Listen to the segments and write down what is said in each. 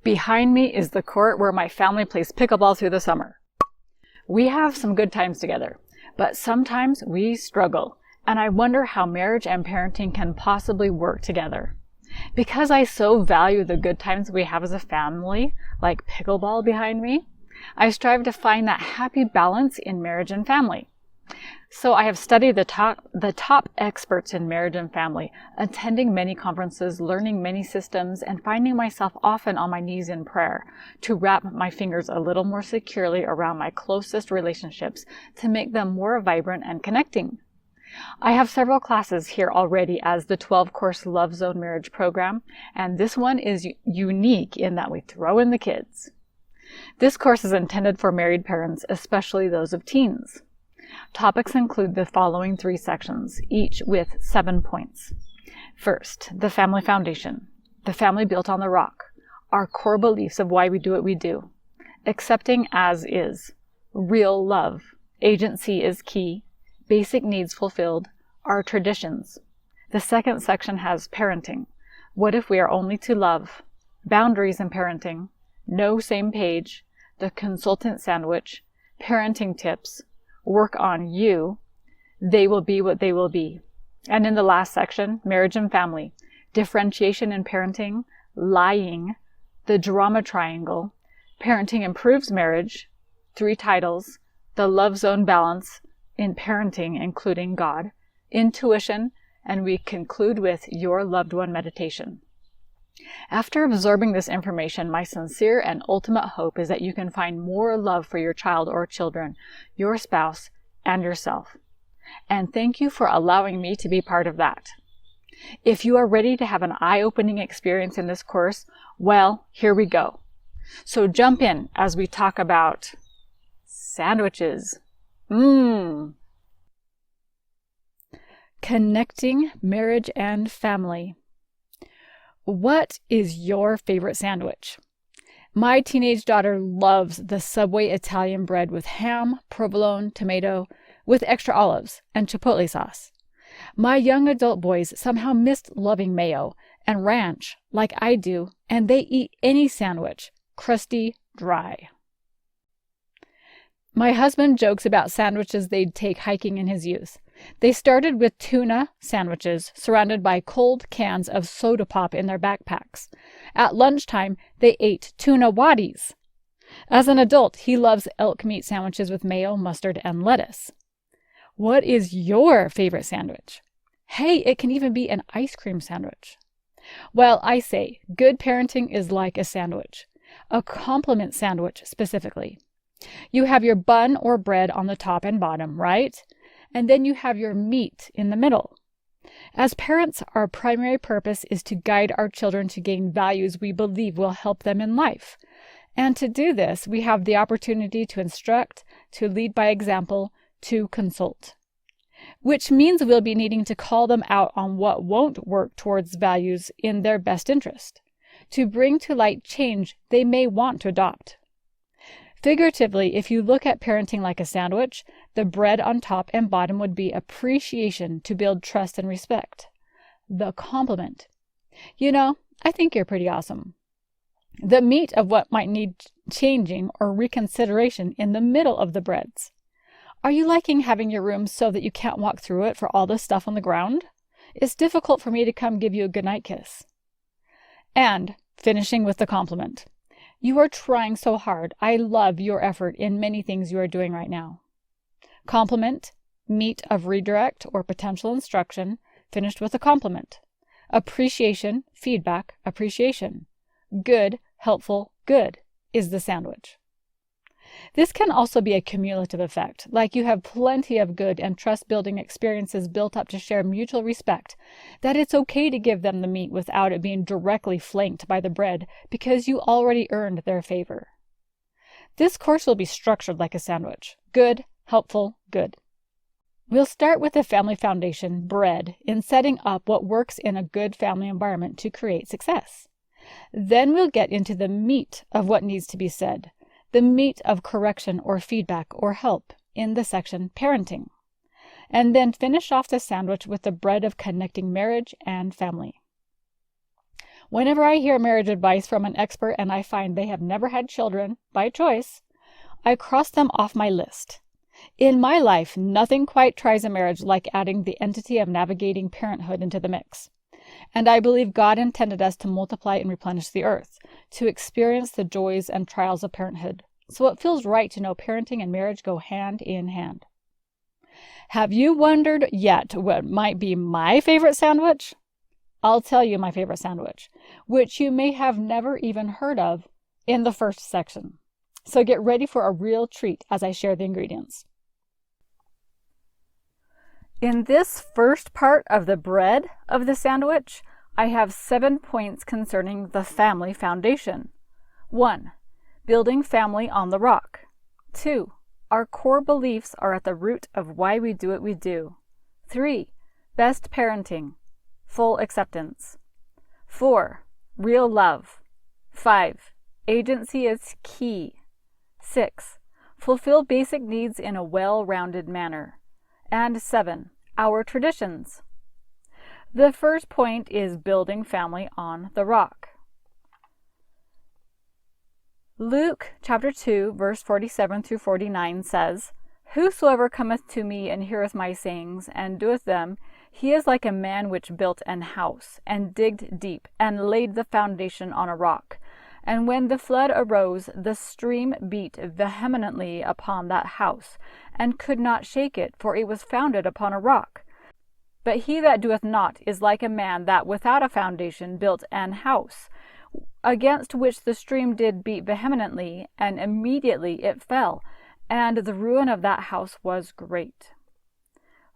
Behind me is the court where my family plays pickleball through the summer. We have some good times together, but sometimes we struggle, and I wonder how marriage and parenting can possibly work together. Because I so value the good times we have as a family, like pickleball behind me, I strive to find that happy balance in marriage and family. So I have studied the top experts in marriage and family, attending many conferences, learning many systems, and finding myself often on my knees in prayer to wrap my fingers a little more securely around my closest relationships to make them more vibrant and connecting. I have several classes here already as the 12-course Love Zone Marriage program, and this one is unique in that we throw in the kids. This course is intended for married parents, especially those of teens. Topics include the following 3 sections, each with 7 points. First, the family foundation, the family built on the rock, our core beliefs of why we do what we do, accepting as is, real love, agency is key, basic needs fulfilled, our traditions. The second section has parenting, what if we are only to love, boundaries in parenting, no same page, the consultant sandwich, parenting tips, work on you, they will be what they will be. And in the last section, marriage and family, differentiation in parenting, lying, the drama triangle, parenting improves marriage, 3 titles, the love zone balance in parenting, including God, intuition, and we conclude with your loved one meditation. After absorbing this information, my sincere and ultimate hope is that you can find more love for your child or children, your spouse, and yourself. And thank you for allowing me to be part of that. If you are ready to have an eye-opening experience in this course, well, here we go. So jump in as we talk about sandwiches. Connecting marriage and family. What is your favorite sandwich? My teenage daughter loves the Subway Italian bread with ham, provolone, tomato, with extra olives, and chipotle sauce. My young adult boys somehow missed loving mayo and ranch like I do, and they eat any sandwich, crusty, dry. My husband jokes about sandwiches they'd take hiking in his youth. They started with tuna sandwiches surrounded by cold cans of soda pop in their backpacks. At lunchtime, they ate tuna waddies. As an adult, he loves elk meat sandwiches with mayo, mustard, and lettuce. What is your favorite sandwich? Hey, it can even be an ice cream sandwich. Well, I say, good parenting is like a sandwich. A compliment sandwich specifically. You have your bun or bread on the top and bottom, right? And then you have your meat in the middle. As parents, our primary purpose is to guide our children to gain values we believe will help them in life. And to do this, we have the opportunity to instruct, to lead by example, to consult. Which means we'll be needing to call them out on what won't work towards values in their best interest, to bring to light change they may want to adopt. Figuratively, if you look at parenting like a sandwich, the bread on top and bottom would be appreciation to build trust and respect. The compliment. You know, I think you're pretty awesome. The meat of what might need changing or reconsideration in the middle of the breads. Are you liking having your room so that you can't walk through it for all the stuff on the ground? It's difficult for me to come give you a goodnight kiss. And finishing with the compliment. You are trying so hard. I love your effort in many things you are doing right now. Compliment, meat of redirect or potential instruction, finished with a compliment. Appreciation, feedback, appreciation. Good, helpful, good is the sandwich. This can also be a cumulative effect, like you have plenty of good and trust-building experiences built up to share mutual respect, that it's okay to give them the meat without it being directly flanked by the bread because you already earned their favor. This course will be structured like a sandwich. Good, helpful, good. We'll start with the family foundation, bread, in setting up what works in a good family environment to create success. Then we'll get into the meat of what needs to be said, the meat of correction or feedback or help in the section parenting, and then finish off the sandwich with the bread of connecting marriage and family. Whenever I hear marriage advice from an expert and I find they have never had children by choice, I cross them off my list. In my life, nothing quite tries a marriage like adding the entity of navigating parenthood into the mix. And I believe God intended us to multiply and replenish the earth, to experience the joys and trials of parenthood. So it feels right to know parenting and marriage go hand in hand. Have you wondered yet what might be my favorite sandwich? I'll tell you my favorite sandwich, which you may have never even heard of, in the first section. So get ready for a real treat as I share the ingredients. In this first part of the bread of the sandwich, I have 7 points concerning the family foundation. 1. Building family on the rock. 2. Our core beliefs are at the root of why we do what we do. 3. Best parenting. Full acceptance. 4. Real love. 5. Agency is key. 6. Fulfill basic needs in a well-rounded manner. And 7. Our traditions. The first point is building family on the rock. Luke chapter 2, verse 47 through 49 says, Whosoever cometh to me and heareth my sayings, and doeth them, he is like a man which built an house, and digged deep, and laid the foundation on a rock. And when the flood arose, the stream beat vehemently upon that house, and could not shake it, for it was founded upon a rock. But he that doeth not is like a man that without a foundation built an house, against which the stream did beat vehemently, and immediately it fell, and the ruin of that house was great.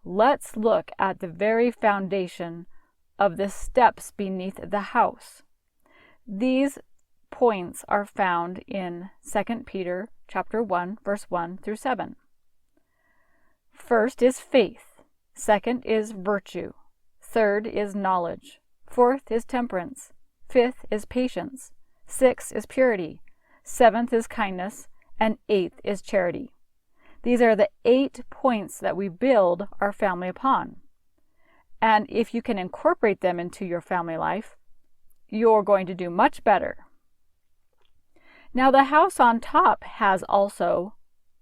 Let's look at the very foundation of the steps beneath the house. These points are found in 2 Peter chapter 1, verse 1 through 7. First is faith. Second is virtue. Third is knowledge. Fourth is temperance. Fifth is patience. Sixth is purity. Seventh is kindness. And eighth is charity. These are the 8 points that we build our family upon. And if you can incorporate them into your family life, you're going to do much better. Now, the house on top has also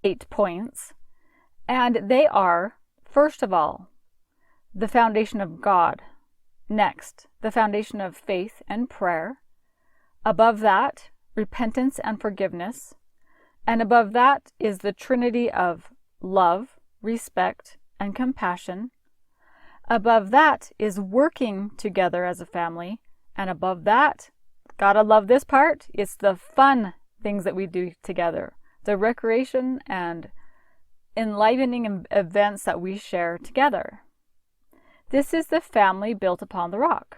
8 points, and they are, first of all, the foundation of God. Next, the foundation of faith and prayer. Above that, repentance and forgiveness. And above that is the trinity of love, respect, and compassion. Above that is working together as a family. And above that, gotta love this part, it's the fun things that we do together. The recreation and enlivening events that we share together. This is the family built upon the rock.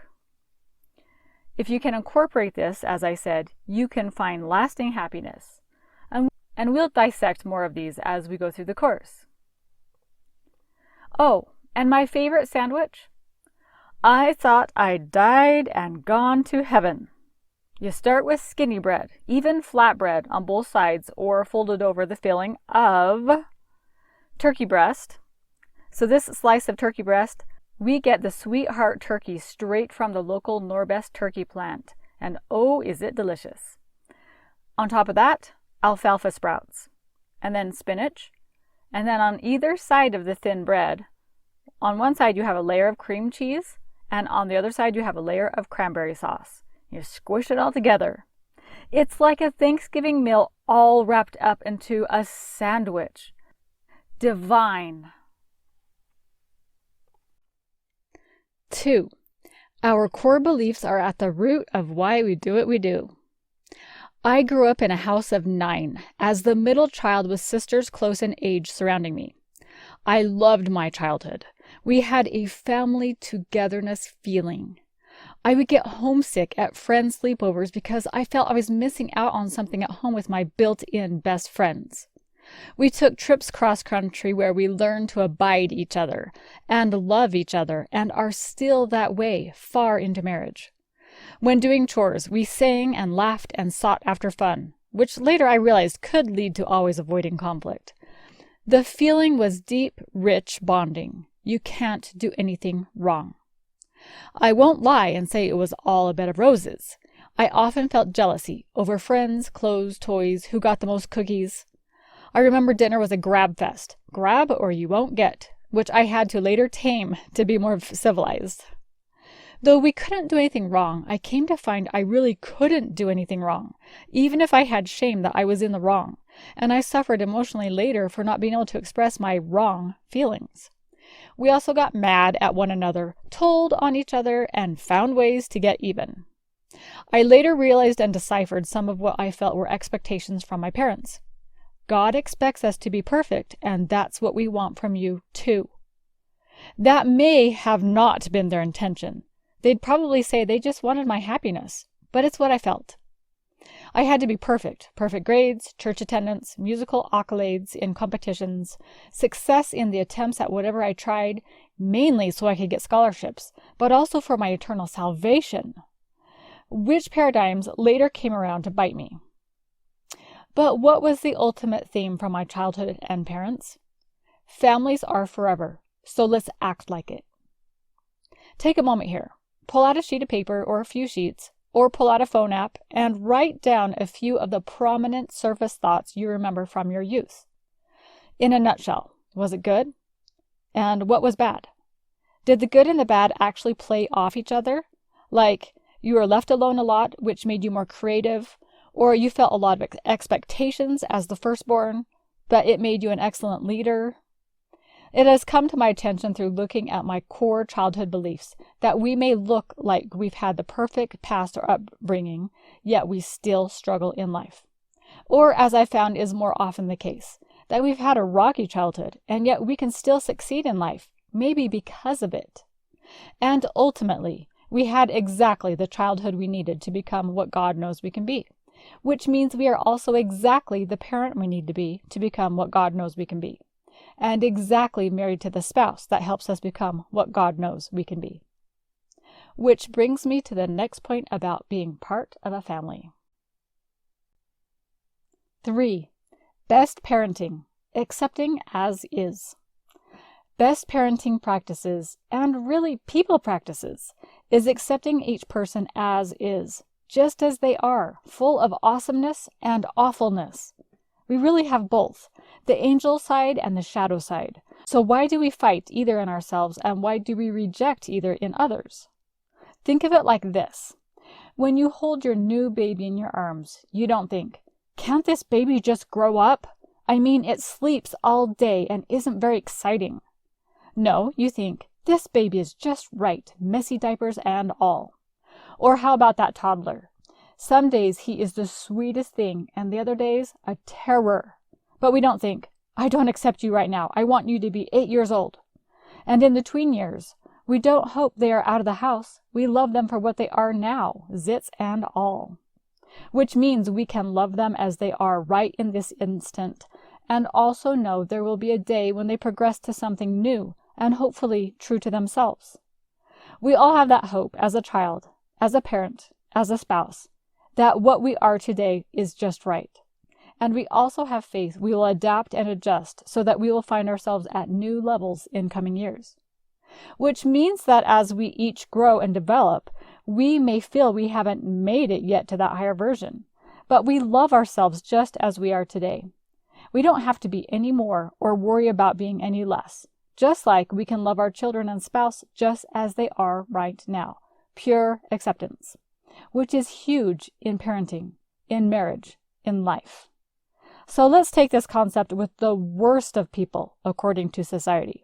If you can incorporate this, as I said, you can find lasting happiness. And we'll dissect more of these as we go through the course. Oh, and my favorite sandwich? I thought I'd died and gone to heaven. You start with skinny bread, even flatbread on both sides, or folded over the filling of turkey breast. So this slice of turkey breast, we get the sweetheart turkey straight from the local Norbest turkey plant. And oh, is it delicious. On top of that, alfalfa sprouts, and then spinach, and then on either side of the thin bread, on one side you have a layer of cream cheese, and on the other side you have a layer of cranberry sauce. You squish it all together. It's like a Thanksgiving meal all wrapped up into a sandwich. Divine. 2. Our core beliefs are at the root of why we do what we do. I grew up in a house of 9, as the middle child with sisters close in age surrounding me. I loved my childhood. We had a family togetherness feeling. I would get homesick at friends' sleepovers because I felt I was missing out on something at home with my built-in best friends. We took trips cross-country where we learned to abide each other and love each other, and are still that way far into marriage. When doing chores, we sang and laughed and sought after fun, which later I realized could lead to always avoiding conflict. The feeling was deep, rich bonding. You can't do anything wrong. I won't lie and say it was all a bed of roses. I often felt jealousy over friends, clothes, toys, who got the most cookies. I remember dinner was a grab fest. Grab or you won't get, which I had to later tame to be more civilized. Though we couldn't do anything wrong, I came to find I really couldn't do anything wrong, even if I had shame that I was in the wrong, and I suffered emotionally later for not being able to express my wrong feelings. We also got mad at one another, told on each other, and found ways to get even. I later realized and deciphered some of what I felt were expectations from my parents. God expects us to be perfect, and that's what we want from you, too. That may have not been their intention. They'd probably say they just wanted my happiness, but it's what I felt. I had to be perfect. Perfect grades, church attendance, musical accolades in competitions, success in the attempts at whatever I tried, mainly so I could get scholarships, but also for my eternal salvation, which paradigms later came around to bite me. But what was the ultimate theme from my childhood and parents? Families are forever, so let's act like it. Take a moment here. Pull out a sheet of paper or a few sheets, or pull out a phone app and write down a few of the prominent surface thoughts you remember from your youth. In a nutshell, was it good? And what was bad? Did the good and the bad actually play off each other? Like you were left alone a lot, which made you more creative, or you felt a lot of expectations as the firstborn, but it made you an excellent leader. It has come to my attention through looking at my core childhood beliefs that we may look like we've had the perfect past or upbringing, yet we still struggle in life. Or, as I found is more often the case, that we've had a rocky childhood, and yet we can still succeed in life, maybe because of it. And ultimately, we had exactly the childhood we needed to become what God knows we can be, which means we are also exactly the parent we need to become what God knows we can be, and exactly married to the spouse that helps us become what God knows we can be. Which brings me to the next point about being part of a family. 3. Best parenting, accepting as is. Best parenting practices, and really people practices, is accepting each person as is, just as they are, full of awesomeness and awfulness. We really have both, the angel side and the shadow side. So why do we fight either in ourselves, and why do we reject either in others? Think of it like this. When you hold your new baby in your arms, you don't think, can't this baby just grow up? I mean, it sleeps all day and isn't very exciting. No, you think, this baby is just right, messy diapers and all. Or how about that toddler? Some days he is the sweetest thing, and the other days, a terror. But we don't think, I don't accept you right now. I want you to be 8 years old. And in the tween years, we don't hope they are out of the house. We love them for what they are now, zits and all. Which means we can love them as they are right in this instant, and also know there will be a day when they progress to something new, and hopefully true to themselves. We all have that hope as a child, as a parent, as a spouse, that what we are today is just right. And we also have faith we will adapt and adjust so that we will find ourselves at new levels in coming years. Which means that as we each grow and develop, we may feel we haven't made it yet to that higher version, but we love ourselves just as we are today. We don't have to be any more or worry about being any less, just like we can love our children and spouse just as they are right now. Pure acceptance, which is huge in parenting, in marriage, in life. So let's take this concept with the worst of people, according to society.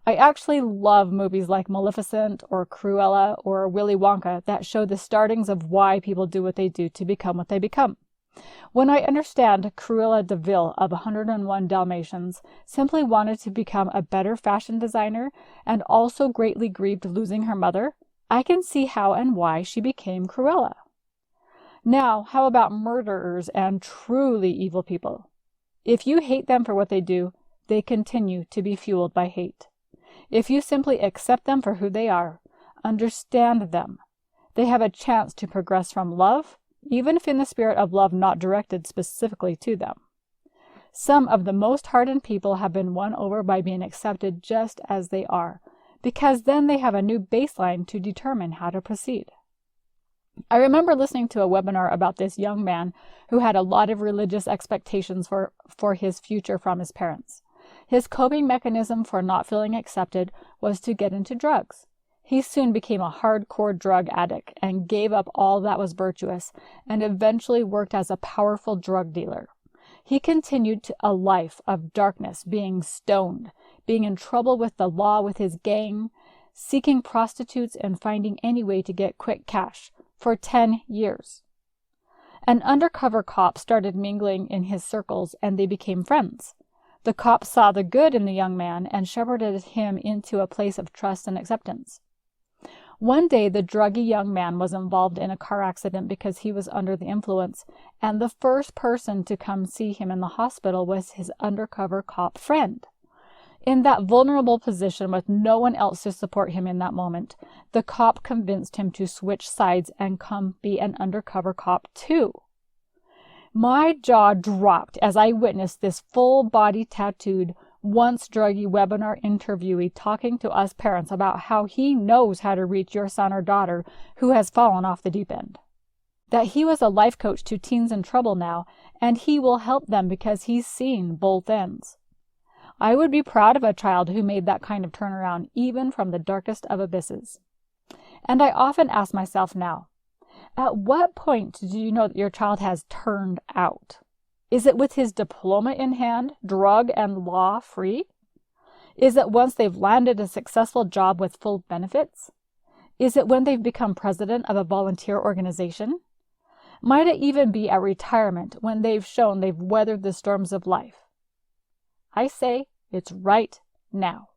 I actually love movies like Maleficent or Cruella or Willy Wonka that show the startings of why people do what they do to become what they become. When I understand Cruella de Vil of 101 Dalmatians simply wanted to become a better fashion designer and also greatly grieved losing her mother, I can see how and why she became Cruella. Now, how about murderers and truly evil people? If you hate them for what they do, they continue to be fueled by hate. If you simply accept them for who they are, understand them, they have a chance to progress from love, even if in the spirit of love not directed specifically to them. Some of the most hardened people have been won over by being accepted just as they are, because then they have a new baseline to determine how to proceed. I remember listening to a webinar about this young man who had a lot of religious expectations for his future from his parents. His coping mechanism for not feeling accepted was to get into drugs. He soon became a hardcore drug addict and gave up all that was virtuous and eventually worked as a powerful drug dealer. He continued a life of darkness, being stoned, being in trouble with the law with his gang, seeking prostitutes and finding any way to get quick cash for 10 years. An undercover cop started mingling in his circles and they became friends. The cop saw the good in the young man and shepherded him into a place of trust and acceptance. One day, the druggy young man was involved in a car accident because he was under the influence, and the first person to come see him in the hospital was his undercover cop friend. In that vulnerable position with no one else to support him in that moment, the cop convinced him to switch sides and come be an undercover cop too. My jaw dropped as I witnessed this full-body tattooed, once druggy webinar interviewee talking to us parents about how he knows how to reach your son or daughter who has fallen off the deep end. That he was a life coach to teens in trouble now, and he will help them because he's seen both ends. I would be proud of a child who made that kind of turnaround even from the darkest of abysses. And I often ask myself now, at what point do you know that your child has turned out? Is it with his diploma in hand, drug and law free? Is it once they've landed a successful job with full benefits? Is it when they've become president of a volunteer organization? Might it even be at retirement when they've shown they've weathered the storms of life? I say it's right now.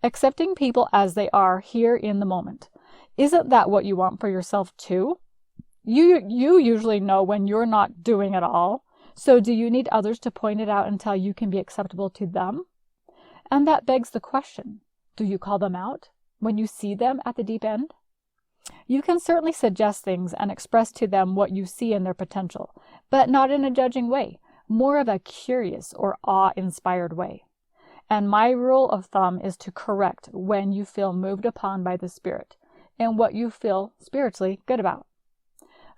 Accepting people as they are here in the moment. Isn't that what you want for yourself too? You usually know when you're not doing it all. So do you need others to point it out until you can be acceptable to them? And that begs the question, do you call them out when you see them at the deep end? You can certainly suggest things and express to them what you see in their potential, but not in a judging way, more of a curious or awe-inspired way. And my rule of thumb is to correct when you feel moved upon by the Spirit and what you feel spiritually good about.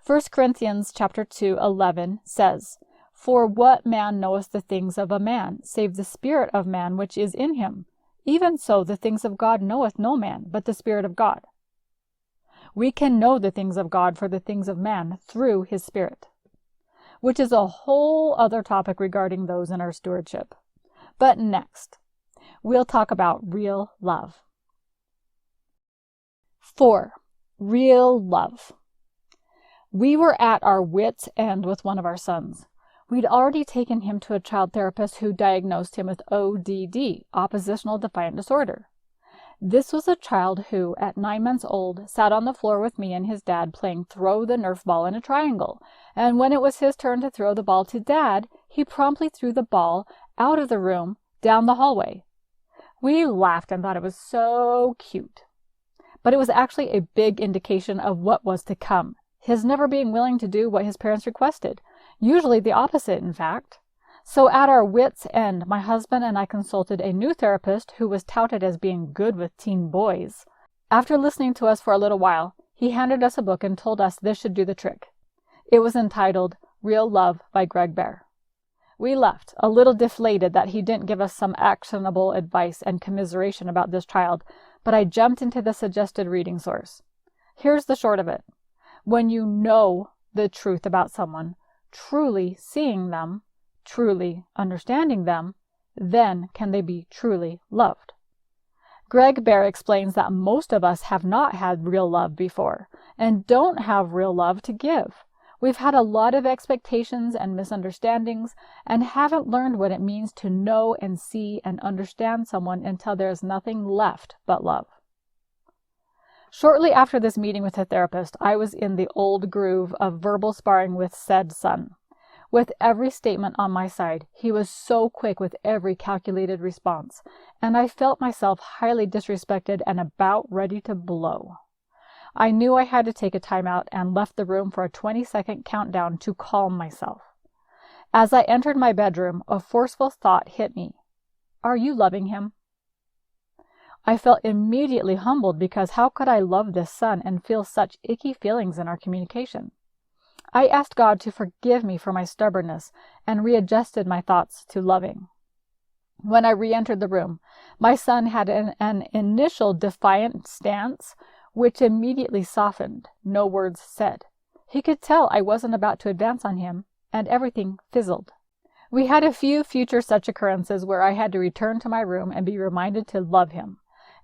1 Corinthians chapter 2:11 says, "For what man knoweth the things of a man, save the spirit of man which is in him? Even so the things of God knoweth no man, but the Spirit of God." We can know the things of God for the things of man through his Spirit, which is a whole other topic regarding those in our stewardship. But next, we'll talk about real love. 4. Real love. We were at our wits' end with one of our sons. We'd already taken him to a child therapist who diagnosed him with ODD, oppositional defiant disorder. This was a child who, at 9 months old, sat on the floor with me and his dad playing throw the Nerf ball in a triangle, and when it was his turn to throw the ball to Dad, he promptly threw the ball out of the room, down the hallway. We laughed and thought it was so cute. But it was actually a big indication of what was to come, his never being willing to do what his parents requested. Usually the opposite, in fact. So at our wits' end, my husband and I consulted a new therapist who was touted as being good with teen boys. After listening to us for a little while, he handed us a book and told us this should do the trick. It was entitled Real Love by Greg Bear. We left, a little deflated that he didn't give us some actionable advice and commiseration about this child, but I jumped into the suggested reading source. Here's the short of it. When you know the truth about someone, truly seeing them, truly understanding them, then can they be truly loved. Greg Bear explains that most of us have not had real love before and don't have real love to give. We've had a lot of expectations and misunderstandings and haven't learned what it means to know and see and understand someone until there's nothing left but love. Shortly after this meeting with a therapist, I was in the old groove of verbal sparring with said son. With every statement on my side, he was so quick with every calculated response, and I felt myself highly disrespected and about ready to blow. I knew I had to take a time out and left the room for a 20-second countdown to calm myself. As I entered my bedroom, a forceful thought hit me. Are you loving him? I felt immediately humbled because how could I love this son and feel such icky feelings in our communication? I asked God to forgive me for my stubbornness and readjusted my thoughts to loving. When I re-entered the room, my son had an initial defiant stance, which immediately softened, no words said. He could tell I wasn't about to advance on him, and everything fizzled. We had a few future such occurrences where I had to return to my room and be reminded to love him,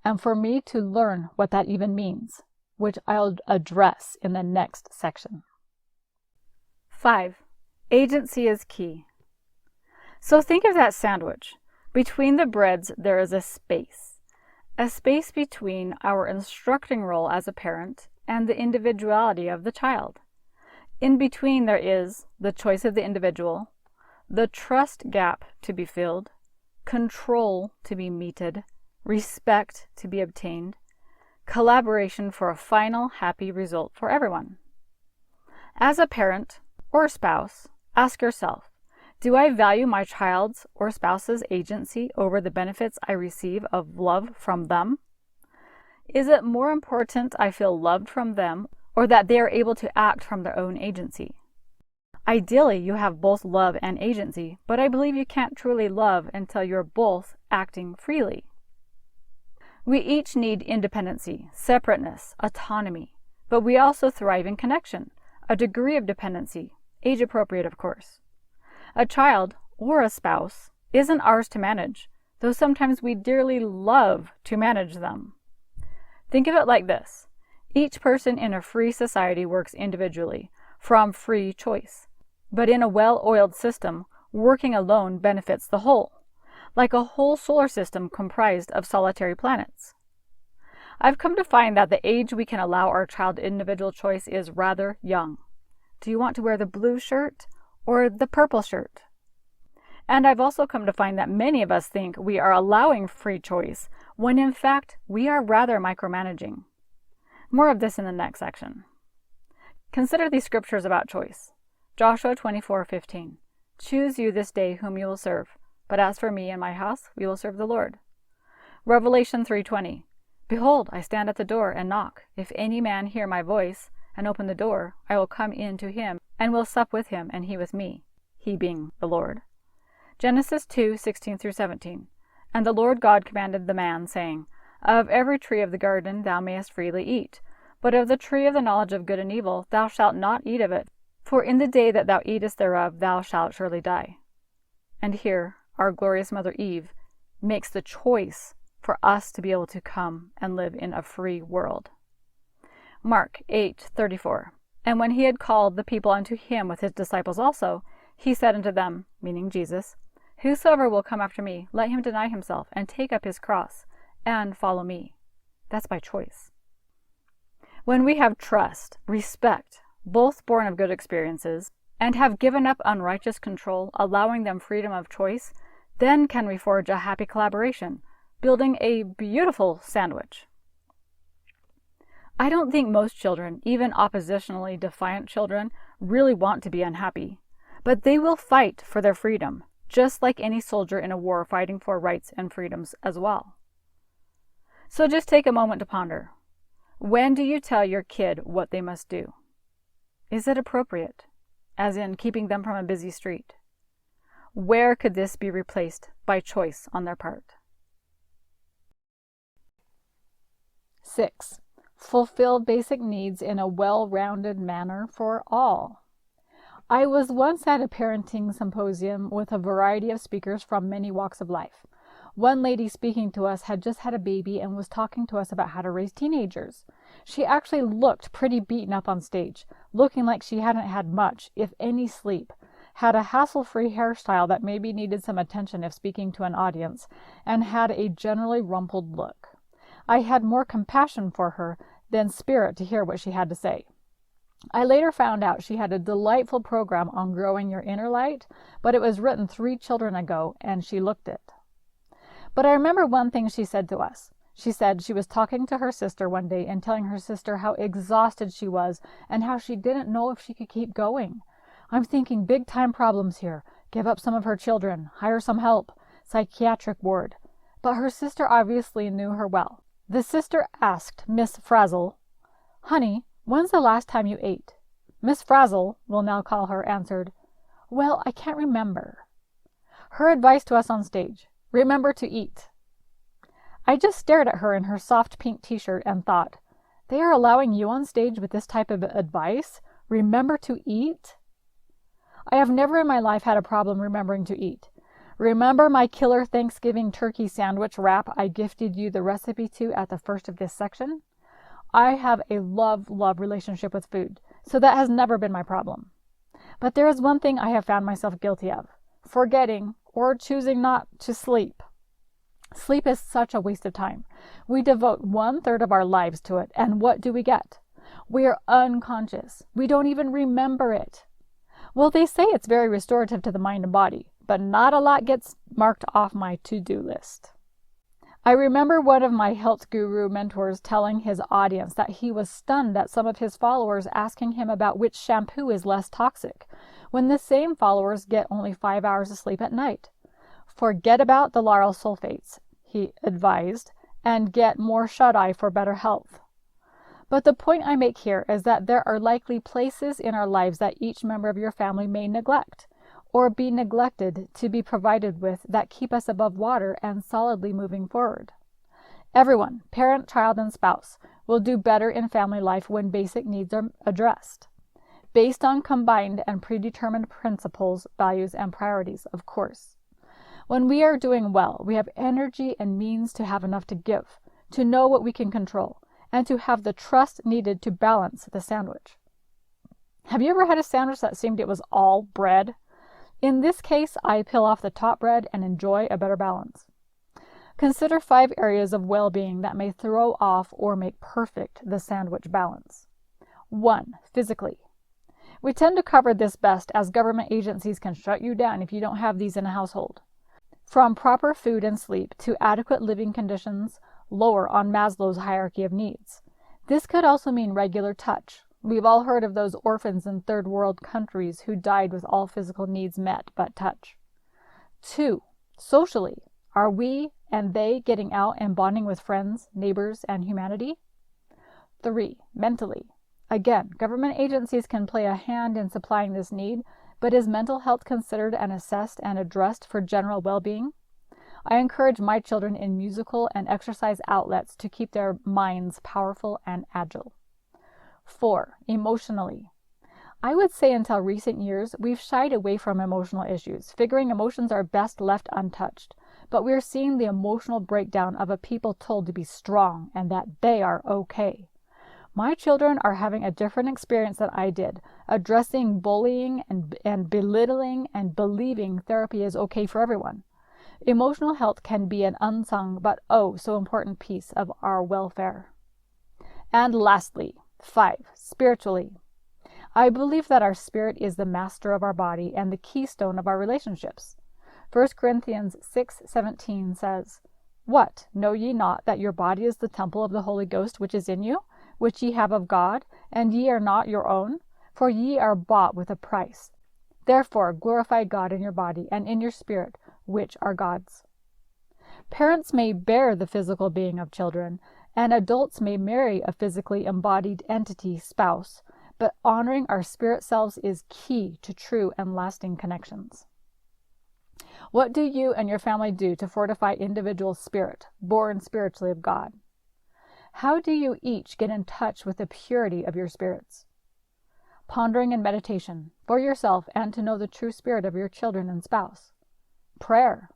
and for me to learn what that even means, which I'll address in the next section. 5. Agency is key. So think of that sandwich. Between the breads, there is a space between our instructing role as a parent and the individuality of the child. In between, there is the choice of the individual, the trust gap to be filled, control to be meted, respect to be obtained, collaboration for a final happy result for everyone. As a parent or spouse, ask yourself, do I value my child's or spouse's agency over the benefits I receive of love from them? Is it more important I feel loved from them or that they are able to act from their own agency? Ideally, you have both love and agency, but I believe you can't truly love until you're both acting freely. We each need independency, separateness, autonomy, but we also thrive in connection, a degree of dependency, age appropriate, of course. A child, or a spouse, isn't ours to manage, though sometimes we dearly love to manage them. Think of it like this. Each person in a free society works individually, from free choice. But in a well-oiled system, working alone benefits the whole, like a whole solar system comprised of solitary planets. I've come to find that the age we can allow our child individual choice is rather young. Do you want to wear the blue shirt or the purple shirt? And I've also come to find that many of us think we are allowing free choice, when in fact we are rather micromanaging. More of this in the next section. Consider these scriptures about choice. Joshua 24:15. Choose you this day whom you will serve, but as for me and my house, we will serve the Lord. Revelation 3:20. Behold, I stand at the door and knock. If any man hear my voice and open the door, I will come in to him and will sup with him and he with me, he being the Lord. Genesis 2:16-17. And the Lord God commanded the man, saying, Of every tree of the garden thou mayest freely eat, but of the tree of the knowledge of good and evil thou shalt not eat of it, for in the day that thou eatest thereof thou shalt surely die. And here our glorious Mother Eve makes the choice for us to be able to come and live in a free world. Mark 8:34. And when he had called the people unto him with his disciples also, he said unto them, meaning Jesus, Whosoever will come after me, let him deny himself, and take up his cross, and follow me. That's by choice. When we have trust, respect, both born of good experiences, and have given up unrighteous control, allowing them freedom of choice, then can we forge a happy collaboration, building a beautiful sandwich. I don't think most children, even oppositionally defiant children, really want to be unhappy, but they will fight for their freedom, just like any soldier in a war fighting for rights and freedoms as well. So just take a moment to ponder. When do you tell your kid what they must do? Is it appropriate, as in keeping them from a busy street? Where could this be replaced by choice on their part? 6. Fulfill basic needs in a well-rounded manner for all. I was once at a parenting symposium with a variety of speakers from many walks of life. One lady speaking to us had just had a baby and was talking to us about how to raise teenagers. She actually looked pretty beaten up on stage, looking like she hadn't had much, if any, sleep, had a hassle-free hairstyle that maybe needed some attention if speaking to an audience, and had a generally rumpled look. I had more compassion for her than spirit to hear what she had to say. I later found out she had a delightful program on growing your inner light, but it was written 3 children ago, and she looked it. But I remember one thing she said to us. She said she was talking to her sister one day and telling her sister how exhausted she was and how she didn't know if she could keep going. I'm thinking big-time problems here. Give up some of her children. Hire some help. Psychiatric ward. but her sister obviously knew her well. The sister asked Miss Frazzle, "Honey, when's the last time you ate?" Miss Frazzle, we'll now call her, answered, "Well, I can't remember." Her advice to us on stage: remember to eat. I just stared at her in her soft pink t-shirt and thought, they are allowing you on stage with this type of advice? Remember to eat? I have never in my life had a problem remembering to eat. Remember my killer Thanksgiving turkey sandwich wrap I gifted you the recipe to at the first of this section? I have a love relationship with food, so that has never been my problem. But there is one thing I have found myself guilty of: forgetting or choosing not to sleep. Sleep is such a waste of time. We devote 1/3 of our lives to it, and what do we get? We are unconscious. We don't even remember it. Well, they say it's very restorative to the mind and body, but not a lot gets marked off my to-do list. I remember one of my health guru mentors telling his audience that he was stunned at some of his followers asking him about which shampoo is less toxic, when the same followers get only 5 hours of sleep at night. Forget about the lauryl sulfates, he advised, and get more shut-eye for better health. But the point I make here is that there are likely places in our lives that each member of your family may neglect, or be neglected to be provided with, that keep us above water and solidly moving forward. Everyone, parent, child, and spouse, will do better in family life when basic needs are addressed, based on combined and predetermined principles, values, and priorities, of course. When we are doing well, we have energy and means to have enough to give, to know what we can control, and to have the trust needed to balance the sandwich. Have you ever had a sandwich that seemed it was all bread? In this case, I peel off the top bread and enjoy a better balance. Consider 5 areas of well-being that may throw off or make perfect the sandwich balance. 1. Physically. We tend to cover this best, as government agencies can shut you down if you don't have these in a household. From proper food and sleep to adequate living conditions, lower on Maslow's hierarchy of needs. This could also mean regular touch. We've all heard of those orphans in third world countries who died with all physical needs met but touch. 2. Socially. Are we and they getting out and bonding with friends, neighbors, and humanity? 3. Mentally. Again, government agencies can play a hand in supplying this need, but is mental health considered and assessed and addressed for general well-being? I encourage my children in musical and exercise outlets to keep their minds powerful and agile. 4. Emotionally. I would say until recent years, we've shied away from emotional issues, figuring emotions are best left untouched. But we're seeing the emotional breakdown of a people told to be strong and that they are okay. My children are having a different experience than I did, addressing bullying and belittling and believing therapy is okay for everyone. Emotional health can be an unsung but oh so important piece of our welfare. And lastly, 5. Spiritually. I believe that our spirit is the master of our body and the keystone of our relationships. 1 Corinthians 6:17 says, "What, know ye not that your body is the temple of the Holy Ghost which is in you, which ye have of God, and ye are not your own? For ye are bought with a price. Therefore glorify God in your body and in your spirit, which are God's." Parents may bear the physical being of children, and adults may marry a physically embodied entity spouse, but honoring our spirit selves is key to true and lasting connections. What do you and your family do to fortify individual spirit, born spiritually of God? How do you each get in touch with the purity of your spirits? Pondering and meditation for yourself and to know the true spirit of your children and spouse. Prayer.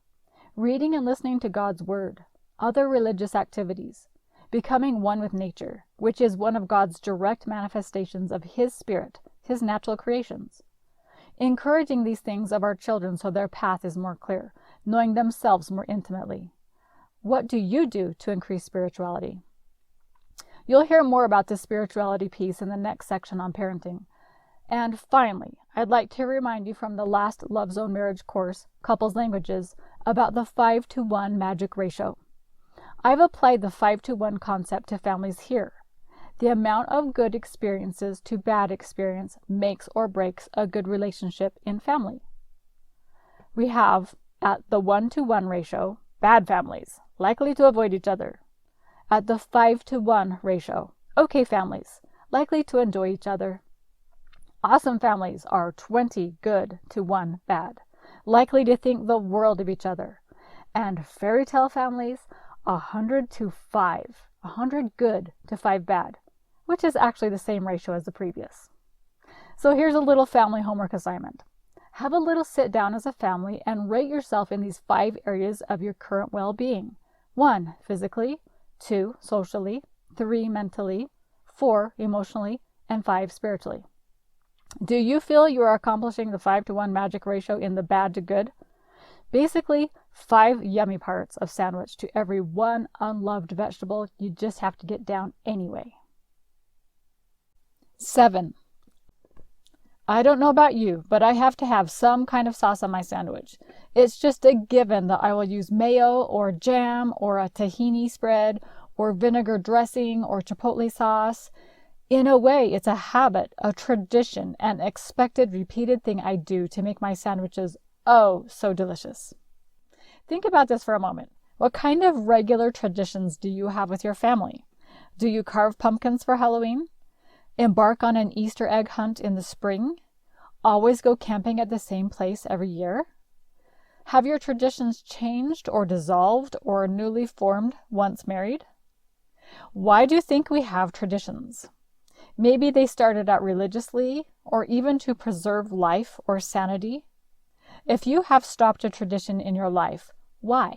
Reading and listening to God's word. Other religious activities. Becoming one with nature, which is one of God's direct manifestations of His Spirit, His natural creations. Encouraging these things of our children so their path is more clear, knowing themselves more intimately. What do you do to increase spirituality? You'll hear more about this spirituality piece in the next section on parenting. And finally, I'd like to remind you from the last Love Zone Marriage course, Couples Languages, about the 5-to-1 magic ratio. I've applied the 5-to-1 concept to families here. The amount of good experiences to bad experience makes or breaks a good relationship in family. We have, at the 1-to-1 ratio, bad families, likely to avoid each other. At the 5-to-1 ratio, okay families, likely to enjoy each other. Awesome families are 20 good to 1 bad, likely to think the world of each other. And fairy tale families, 100 to 5, 100 good to 5 bad, which is actually the same ratio as the previous. So here's a little family homework assignment. Have a little sit down as a family and rate yourself in these 5 areas of your current well-being. 1, physically, 2, socially, 3, mentally, 4, emotionally, and 5, spiritually. Do you feel you are accomplishing the 5-to-1 magic ratio in the bad to good? Basically, 5 yummy parts of sandwich to every 1 unloved vegetable you just have to get down anyway. 7. I don't know about you, but I have to have some kind of sauce on my sandwich. It's just a given that I will use mayo or jam or a tahini spread or vinegar dressing or chipotle sauce. In a way, it's a habit, a tradition, an expected, repeated thing I do to make my sandwiches oh so delicious. Think about this for a moment. What kind of regular traditions do you have with your family? Do you carve pumpkins for Halloween? Embark on an Easter egg hunt in the spring? Always go camping at the same place every year? Have your traditions changed or dissolved or newly formed once married? Why do you think we have traditions? Maybe they started out religiously or even to preserve life or sanity. If you have stopped a tradition in your life, why?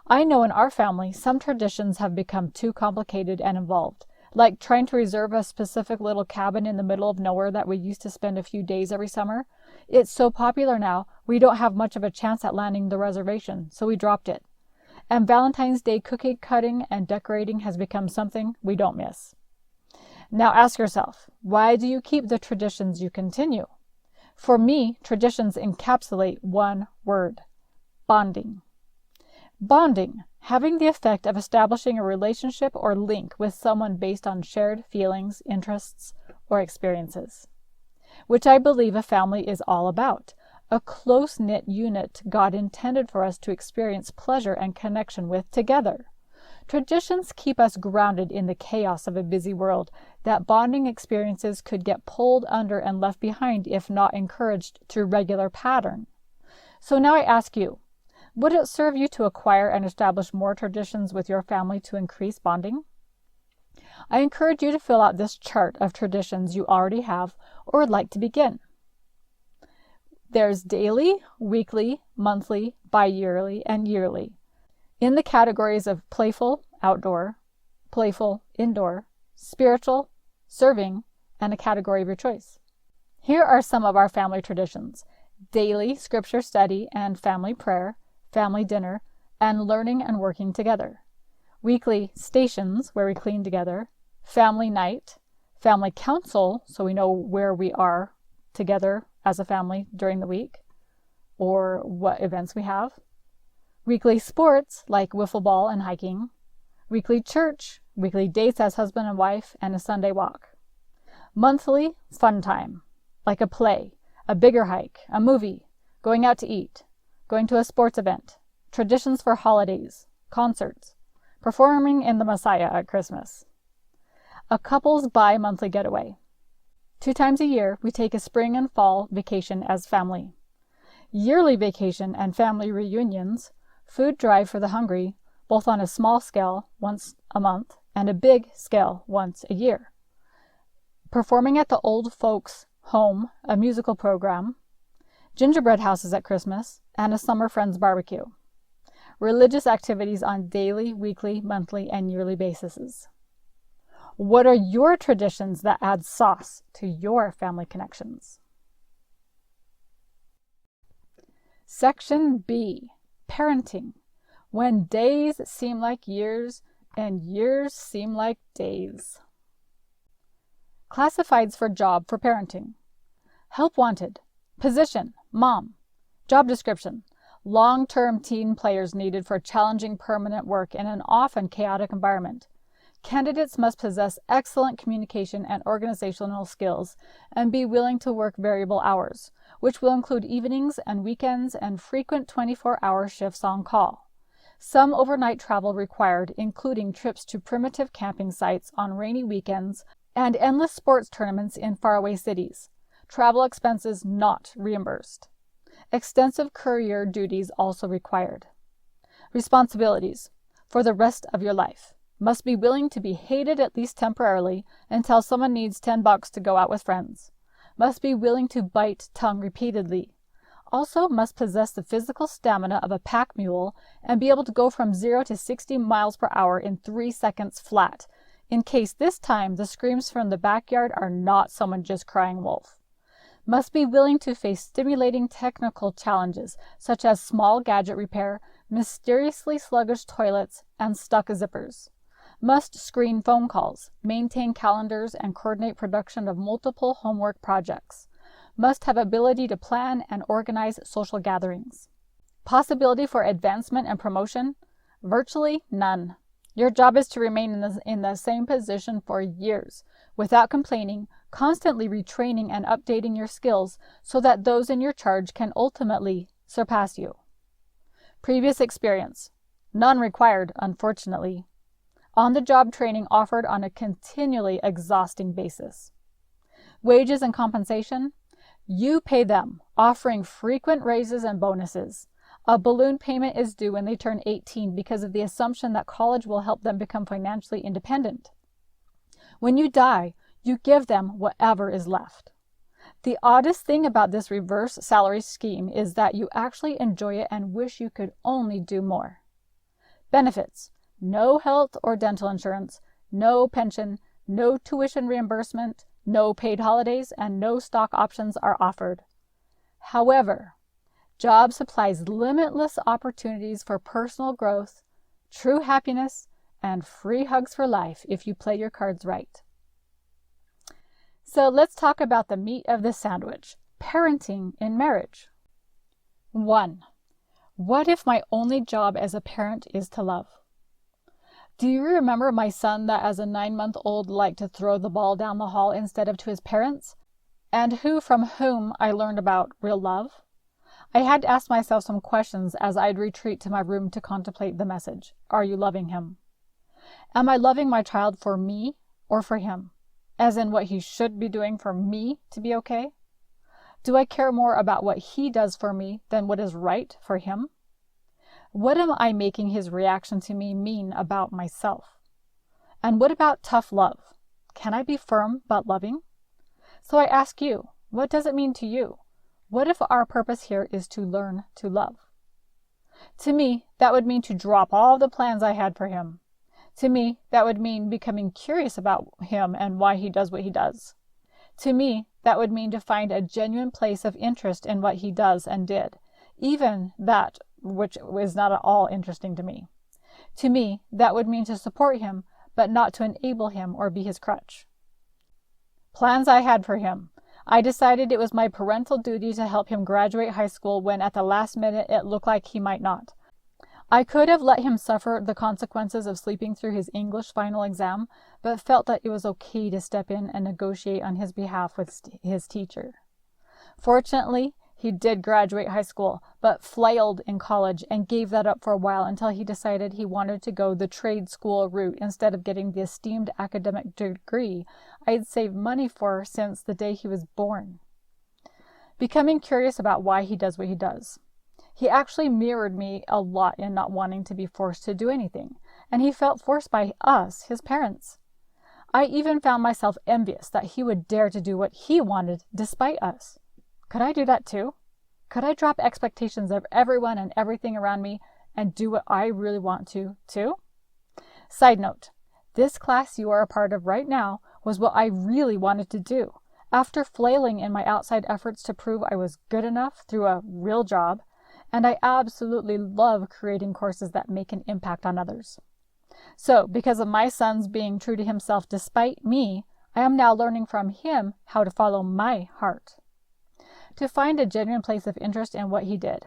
I know in our family some traditions have become too complicated and involved, like trying to reserve a specific little cabin in the middle of nowhere that we used to spend a few days every summer. It's so popular now, we don't have much of a chance at landing the reservation, so we dropped it. And Valentine's Day cookie cutting and decorating has become something we don't miss. Now ask yourself, why do you keep the traditions you continue? For me, traditions encapsulate one word: bonding. Bonding, having the effect of establishing a relationship or link with someone based on shared feelings, interests, or experiences, which I believe a family is all about, a close-knit unit God intended for us to experience pleasure and connection with together. Traditions keep us grounded in the chaos of a busy world that bonding experiences could get pulled under and left behind if not encouraged through regular pattern. So now I ask you, would it serve you to acquire and establish more traditions with your family to increase bonding? I encourage you to fill out this chart of traditions you already have or would like to begin. There's daily, weekly, monthly, bi-yearly, and yearly, in the categories of playful, outdoor, playful, indoor, spiritual, serving, and a category of your choice. Here are some of our family traditions: daily scripture study and family prayer, family dinner, and learning and working together. Weekly stations, where we clean together, family night, family council, so we know where we are together as a family during the week, or what events we have. Weekly sports, like wiffle ball and hiking. Weekly church, weekly dates as husband and wife, and a Sunday walk. Monthly fun time, like a play, a bigger hike, a movie, going out to eat, going to a sports event, traditions for holidays, concerts, performing in the Messiah at Christmas. A couple's bi-monthly getaway. 2 times a year, we take a spring and fall vacation as family. Yearly vacation and family reunions, food drive for the hungry, both on a small scale once a month and a big scale once a year. Performing at the old folks' home, a musical program, gingerbread houses at Christmas, and a summer friends barbecue. Religious activities on daily, weekly, monthly, and yearly bases. What are your traditions that add sauce to your family connections? Section B, parenting. When days seem like years and years seem like days. Classifieds for job for parenting. Help wanted. Position, mom. Job description, long-term teen players needed for challenging permanent work in an often chaotic environment. Candidates must possess excellent communication and organizational skills and be willing to work variable hours, which will include evenings and weekends and frequent 24-hour shifts on call. Some overnight travel required, including trips to primitive camping sites on rainy weekends and endless sports tournaments in faraway cities. Travel expenses not reimbursed. Extensive courier duties also required. Responsibilities for the rest of your life. Must be willing to be hated at least temporarily until someone needs $10 to go out with friends. Must be willing to bite tongue repeatedly. Also must possess the physical stamina of a pack mule and be able to go from 0 to 60 miles per hour in 3 seconds flat, in case this time the screams from the backyard are not someone just crying wolf. Must be willing to face stimulating technical challenges such as small gadget repair, mysteriously sluggish toilets, and stuck zippers. Must screen phone calls, maintain calendars, and coordinate production of multiple homework projects. Must have ability to plan and organize social gatherings. Possibility for advancement and promotion? Virtually none. Your job is to remain in the same position for years, without complaining, constantly retraining and updating your skills so that those in your charge can ultimately surpass you. Previous experience? None required, unfortunately. On-the-job training offered on a continually exhausting basis. Wages and compensation? You pay them, offering frequent raises and bonuses. A balloon payment is due when they turn 18 because of the assumption that college will help them become financially independent. When you die, you give them whatever is left. The oddest thing about this reverse salary scheme is that you actually enjoy it and wish you could only do more. Benefits: no health or dental insurance, no pension, no tuition reimbursement, no paid holidays, and no stock options are offered. However, job supplies limitless opportunities for personal growth, true happiness, and free hugs for life if you play your cards right. So let's talk about the meat of the sandwich: parenting in marriage. 1. What if my only job as a parent is to love? Do you remember my son that as a 9-month-old liked to throw the ball down the hall instead of to his parents? And from whom I learned about real love? I had to ask myself some questions as I'd retreat to my room to contemplate the message. Are you loving him? Am I loving my child for me or for him? As in what he should be doing for me to be okay? Do I care more about what he does for me than what is right for him? What am I making his reaction to me mean about myself? And what about tough love? Can I be firm but loving? So I ask you, what does it mean to you? What if our purpose here is to learn to love? To me, that would mean to drop all the plans I had for him. To me, that would mean becoming curious about him and why he does what he does. To me, that would mean to find a genuine place of interest in what he does and did, even that which is not at all interesting to me. To me, that would mean to support him, but not to enable him or be his crutch. Plans I had for him. I decided it was my parental duty to help him graduate high school when at the last minute it looked like he might not. I could have let him suffer the consequences of sleeping through his English final exam, but felt that it was okay to step in and negotiate on his behalf with his teacher. Fortunately, he did graduate high school, but flailed in college and gave that up for a while until he decided he wanted to go the trade school route instead of getting the esteemed academic degree I'd saved money for since the day he was born. Becoming curious about why he does what he does. He actually mirrored me a lot in not wanting to be forced to do anything, and he felt forced by us, his parents. I even found myself envious that he would dare to do what he wanted despite us. Could I do that too? Could I drop expectations of everyone and everything around me and do what I really want to, too? Side note, this class you are a part of right now was what I really wanted to do. After flailing in my outside efforts to prove I was good enough through a real job, and I absolutely love creating courses that make an impact on others. So, because of my son's being true to himself despite me, I am now learning from him how to follow my heart. To find a genuine place of interest in what he did.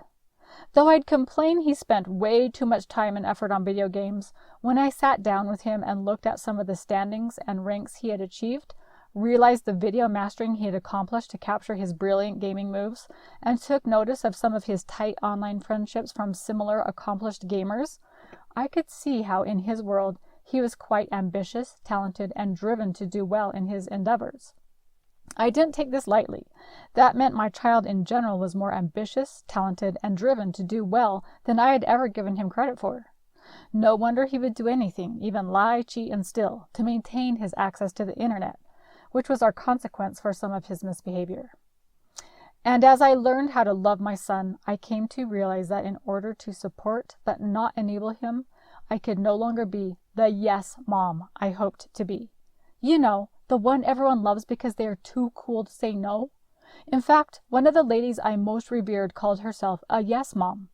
Though I'd complain he spent way too much time and effort on video games, when I sat down with him and looked at some of the standings and ranks he had achieved, realized the video mastering he had accomplished to capture his brilliant gaming moves, and took notice of some of his tight online friendships from similar accomplished gamers, I could see how in his world he was quite ambitious, talented, and driven to do well in his endeavors. I didn't take this lightly. That meant my child in general was more ambitious, talented, and driven to do well than I had ever given him credit for. No wonder he would do anything, even lie, cheat, and steal, to maintain his access to the internet, which was our consequence for some of his misbehavior. And as I learned how to love my son, I came to realize that in order to support but not enable him, I could no longer be the yes mom I hoped to be. You know, the one everyone loves because they are too cool to say no. In fact, one of the ladies I most revered called herself a yes mom.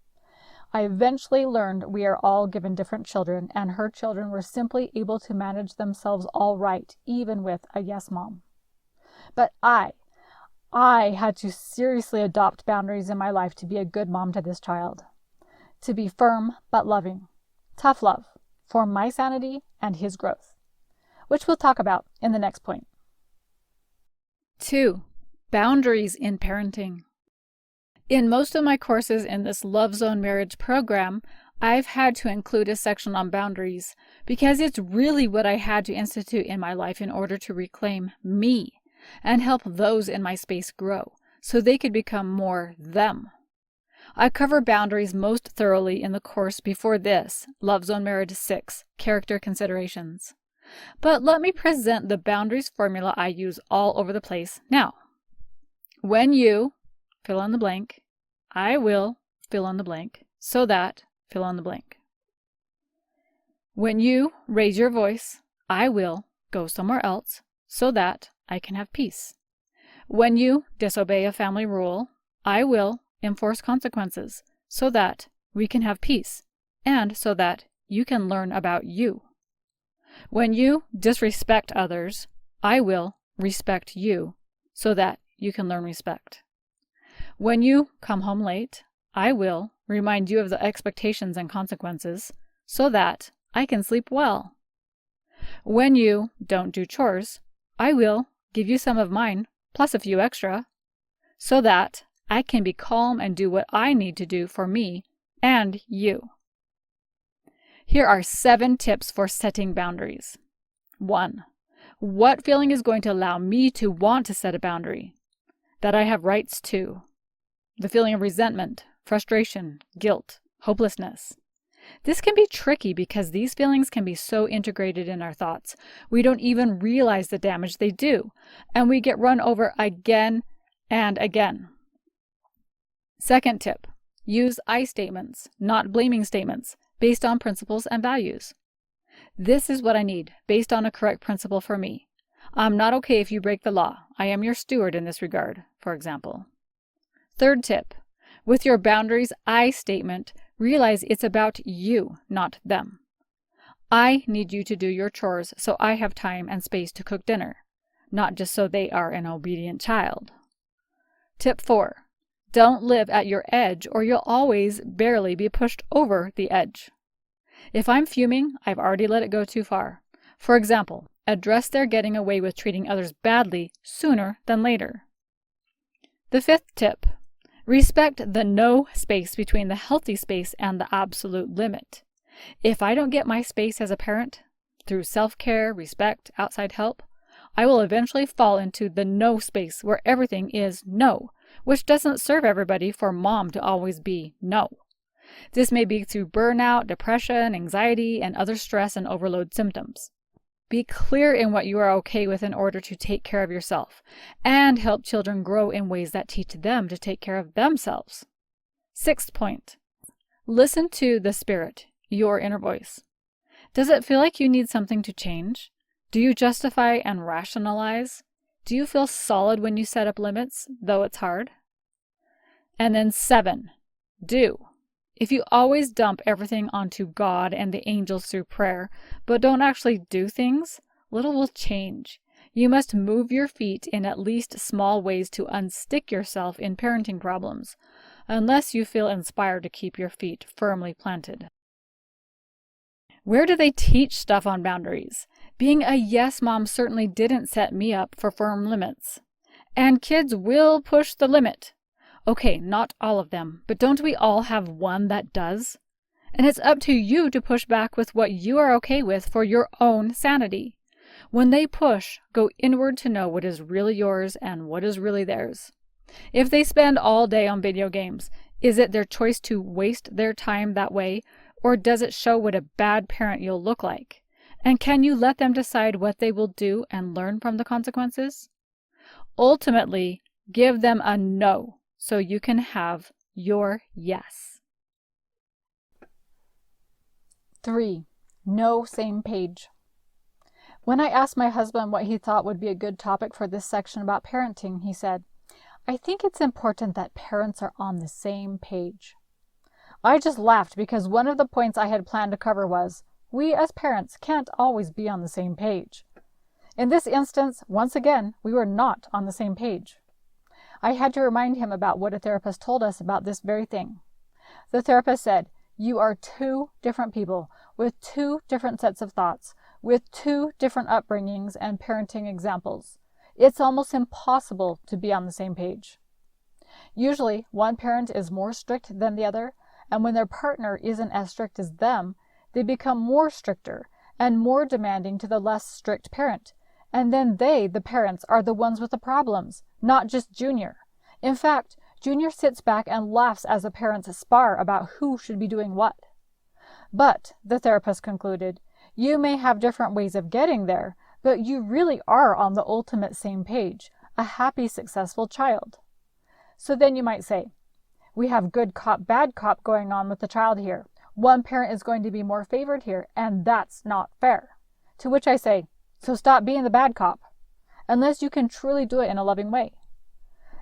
I eventually learned we are all given different children, and her children were simply able to manage themselves all right, even with a yes mom. But I had to seriously adopt boundaries in my life to be a good mom to this child. To be firm but loving. Tough love for my sanity and his growth, which we'll talk about in the next point. 2. Boundaries in parenting. In most of my courses in this Love Zone Marriage program, I've had to include a section on boundaries because it's really what I had to institute in my life in order to reclaim me and help those in my space grow so they could become more them. I cover boundaries most thoroughly in the course before this, Love Zone Marriage 6, Character Considerations. But let me present the boundaries formula I use all over the place now. When you, fill in the blank, I will, fill in the blank, so that, fill in the blank. When you raise your voice, I will go somewhere else, so that I can have peace. When you disobey a family rule, I will enforce consequences, so that we can have peace, and so that you can learn about you. When you disrespect others, I will respect you, so that you can learn respect. When you come home late, I will remind you of the expectations and consequences, so that I can sleep well. When you don't do chores, I will give you some of mine, plus a few extra, so that I can be calm and do what I need to do for me and you. Here are 7 tips for setting boundaries. 1. What feeling is going to allow me to want to set a boundary? That I have rights to. The feeling of resentment, frustration, guilt, hopelessness. This can be tricky because these feelings can be so integrated in our thoughts, we don't even realize the damage they do, and we get run over again and again. Second tip, use I statements, not blaming statements, based on principles and values. This is what I need, based on a correct principle for me. I'm not okay if you break the law. I am your steward in this regard, for example. Third tip, with your boundaries I statement, realize it's about you, not them. I need you to do your chores so I have time and space to cook dinner, not just so they are an obedient child. Tip 4, don't live at your edge or you'll always barely be pushed over the edge. If I'm fuming, I've already let it go too far. For example, address their getting away with treating others badly sooner than later. The 5th tip, respect the no space between the healthy space and the absolute limit. If I don't get my space as a parent, through self-care, respect, outside help, I will eventually fall into the no space where everything is no, which doesn't serve everybody for mom to always be no. This may be through burnout, depression, anxiety, and other stress and overload symptoms. Be clear in what you are okay with in order to take care of yourself and help children grow in ways that teach them to take care of themselves. 6th point, listen to the spirit, your inner voice. Does it feel like you need something to change? Do you justify and rationalize? Do you feel solid when you set up limits, though it's hard? And then 7, do. If you always dump everything onto God and the angels through prayer, but don't actually do things, little will change. You must move your feet in at least small ways to unstick yourself in parenting problems, unless you feel inspired to keep your feet firmly planted. Where do they teach stuff on boundaries? Being a yes mom certainly didn't set me up for firm limits. And kids will push the limit. Okay, not all of them, but don't we all have one that does? And it's up to you to push back with what you are okay with for your own sanity. When they push, go inward to know what is really yours and what is really theirs. If they spend all day on video games, is it their choice to waste their time that way, or does it show what a bad parent you'll look like? And can you let them decide what they will do and learn from the consequences? Ultimately, give them a no so you can have your yes. 3. No same page. When I asked my husband what he thought would be a good topic for this section about parenting, he said, "I think it's important that parents are on the same page." I just laughed because one of the points I had planned to cover was, we as parents can't always be on the same page. In this instance, once again, we were not on the same page. I had to remind him about what a therapist told us about this very thing. The therapist said, "You are two different people with two different sets of thoughts, with two different upbringings and parenting examples. It's almost impossible to be on the same page." Usually, one parent is more strict than the other, and when their partner isn't as strict as them, they become more stricter and more demanding to the less strict parent. And then they, the parents, are the ones with the problems, not just Junior. In fact, Junior sits back and laughs as the parents spar about who should be doing what. But, the therapist concluded, you may have different ways of getting there, but you really are on the ultimate same page, a happy, successful child. So then you might say, we have good cop, bad cop going on with the child here. One parent is going to be more favored here, and that's not fair. To which I say, so stop being the bad cop, unless you can truly do it in a loving way.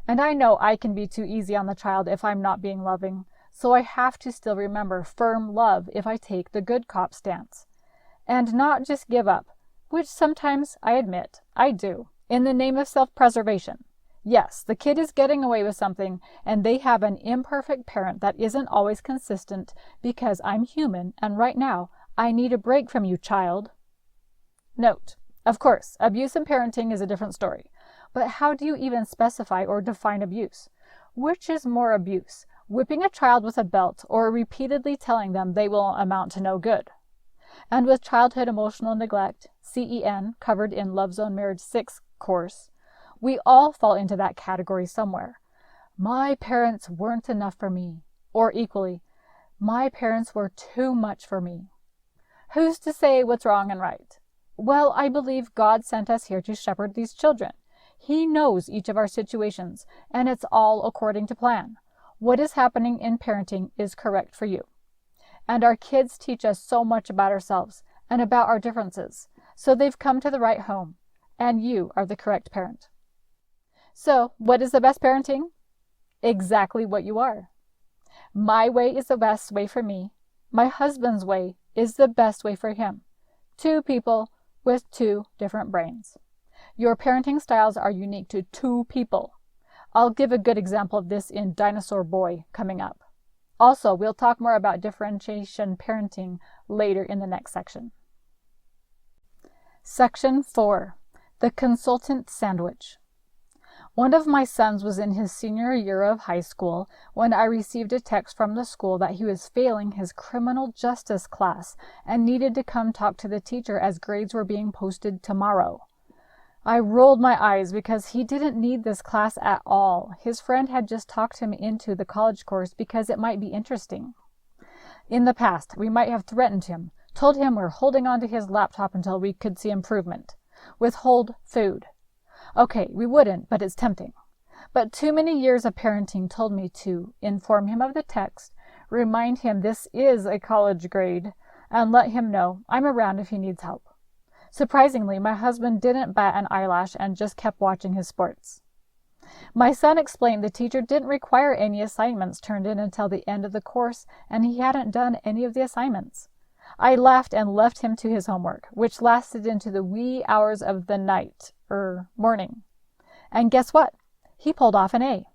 And I know I can be too easy on the child if I'm not being loving, so I have to still remember firm love if I take the good cop stance. And not just give up, which sometimes, I admit, I do, in the name of self-preservation. Yes, the kid is getting away with something, and they have an imperfect parent that isn't always consistent because I'm human, and right now, I need a break from you, child. Note, of course, abuse in parenting is a different story. But how do you even specify or define abuse? Which is more abuse, whipping a child with a belt or repeatedly telling them they will amount to no good? And with childhood emotional neglect, CEN, covered in Love Zone Marriage 6 course, we all fall into that category somewhere. My parents weren't enough for me. Or equally, my parents were too much for me. Who's to say what's wrong and right? Well, I believe God sent us here to shepherd these children. He knows each of our situations, and it's all according to plan. What is happening in parenting is correct for you. And our kids teach us so much about ourselves and about our differences, so they've come to the right home, and you are the correct parent. So, what is the best parenting? Exactly what you are. My way is the best way for me. My husband's way is the best way for him. Two people with two different brains. Your parenting styles are unique to two people. I'll give a good example of this in Dinosaur Boy coming up. Also, we'll talk more about differentiation parenting later in the next section. Section 4. The Consultant Sandwich. One of my sons was in his senior year of high school when I received a text from the school that he was failing his criminal justice class and needed to come talk to the teacher as grades were being posted tomorrow. I rolled my eyes because he didn't need this class at all. His friend had just talked him into the college course because it might be interesting. In the past, we might have threatened him, told him we're holding on to his laptop until we could see improvement. Withhold food. Okay, we wouldn't, but it's tempting. But too many years of parenting told me to inform him of the text, remind him this is a college grade, and let him know I'm around if he needs help. Surprisingly, my husband didn't bat an eyelash and just kept watching his sports. My son explained the teacher didn't require any assignments turned in until the end of the course, and he hadn't done any of the assignments. I laughed and left him to his homework, which lasted into the wee hours of the morning. And guess what? He pulled off an A.